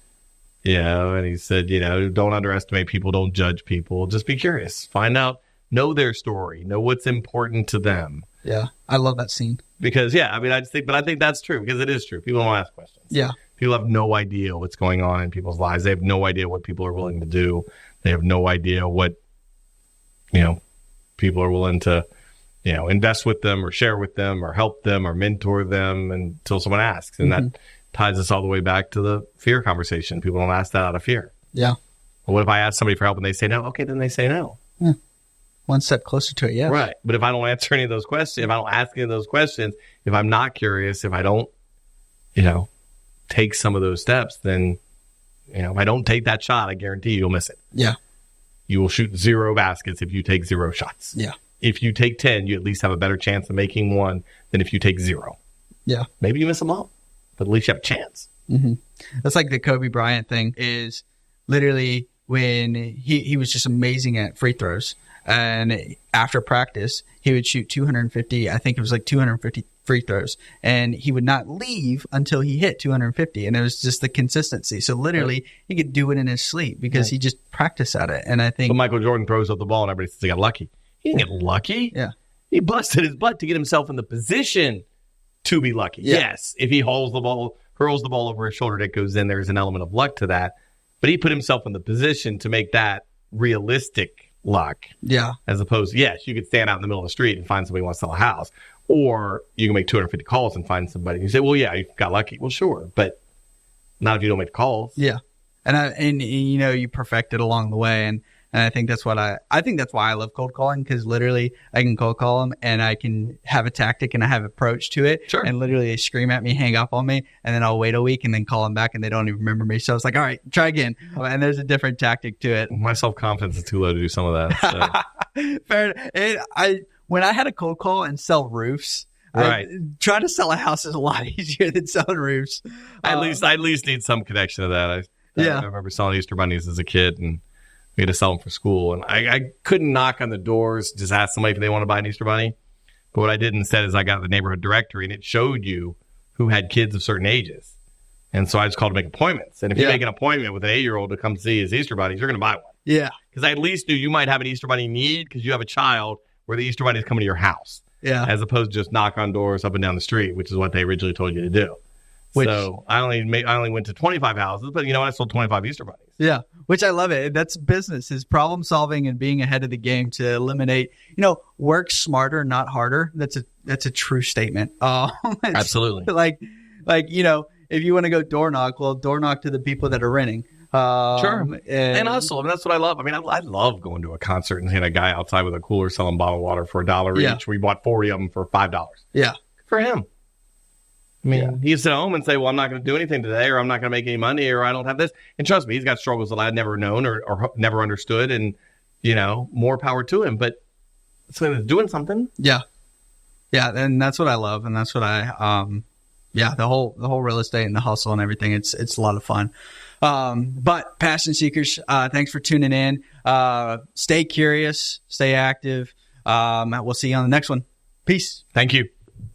And he said, don't underestimate people, don't judge people, just be curious, find out, know their story, know what's important to them. Yeah. I love that scene. Because, I think that's true because it is true. People don't ask questions. Yeah. People have no idea what's going on in people's lives. They have no idea what people are willing to do. They have no idea what, people are willing to, invest with them or share with them or help them or mentor them until someone asks. And that ties us all the way back to the fear conversation. People don't ask that out of fear. Yeah. Well, what if I ask somebody for help and they say no? Okay, then they say no. Yeah. One step closer to it, yeah. Right. But if I don't answer any of those questions, if I don't ask any of those questions, if I'm not curious, if I don't, take some of those steps, then, if I don't take that shot, I guarantee you'll miss it. Yeah. You will shoot 0 baskets if you take 0 shots. Yeah. If you take 10, you at least have a better chance of making one than if you take 0. Yeah. Maybe you miss them all, but at least you have a chance. Mm-hmm. That's like the Kobe Bryant thing is literally when he was just amazing at free throws. And after practice, he would shoot 250. I think it was like 250 free throws. And he would not leave until he hit 250. And it was just the consistency. So literally, he could do it in his sleep because he just practiced at it. And I think... But Michael Jordan throws up the ball and everybody says he got lucky. He didn't get lucky. Yeah. He busted his butt to get himself in the position to be lucky. Yeah. Yes, if he hurls the ball over his shoulder that goes in, there's an element of luck to that. But he put himself in the position to make that realistic luck. Yeah. As opposed to, yes, you could stand out in the middle of the street and find somebody who wants to sell a house. Or you can make 250 calls and find somebody. You say, well, yeah, you got lucky. Well, sure. But not if you don't make the calls. Yeah. And you know, you perfect it along the way. And I think that's what I think that's why I love cold calling, because literally I can cold call them and I can have a tactic and I have approach to it. Sure. And literally they scream at me, hang up on me, and then I'll wait a week and then call them back and they don't even remember me. So it's like, all right, try again. And there's a different tactic to it. My self-confidence is too low to do some of that. So. Fair. When I had a cold call and sell roofs, Right. Trying to sell a house is a lot easier than selling roofs. I at least need some connection to that. I remember selling Easter bunnies as a kid, and we had to sell them for school. And I couldn't knock on the doors, just ask somebody if they want to buy an Easter bunny. But what I did instead is I got the neighborhood directory, and it showed you who had kids of certain ages. And so I just called to make appointments. And if you make an appointment with an 8-year-old to come see his Easter bunnies, you're going to buy one. Yeah. Because I at least knew you might have an Easter bunny need because you have a child where the Easter bunny is coming to your house. Yeah. As opposed to just knock on doors up and down the street, which is what they originally told you to do. So I only went to 25 houses, but you know what? I sold 25 Easter bunnies. Yeah, which I love it. That's business, is problem solving and being ahead of the game to eliminate, work smarter, not harder. That's a true statement. Absolutely. Like, if you want to go door knock, well, door knock to the people that are renting. Sure. And hustle. I mean, that's what I love. I mean, I love going to a concert and seeing a guy outside with a cooler selling bottled water for $1 each. We bought 40 of them for $5. Yeah. Good for him. I mean, he can sit home and say, well, I'm not going to do anything today, or I'm not going to make any money, or I don't have this. And trust me, he's got struggles that I'd never known or never understood. And, more power to him. But it's doing something. Yeah. Yeah. And that's what I love. And that's what the whole real estate and the hustle and everything. It's a lot of fun. But passion seekers, thanks for tuning in. Stay curious, stay active. We'll see you on the next one. Peace. Thank you.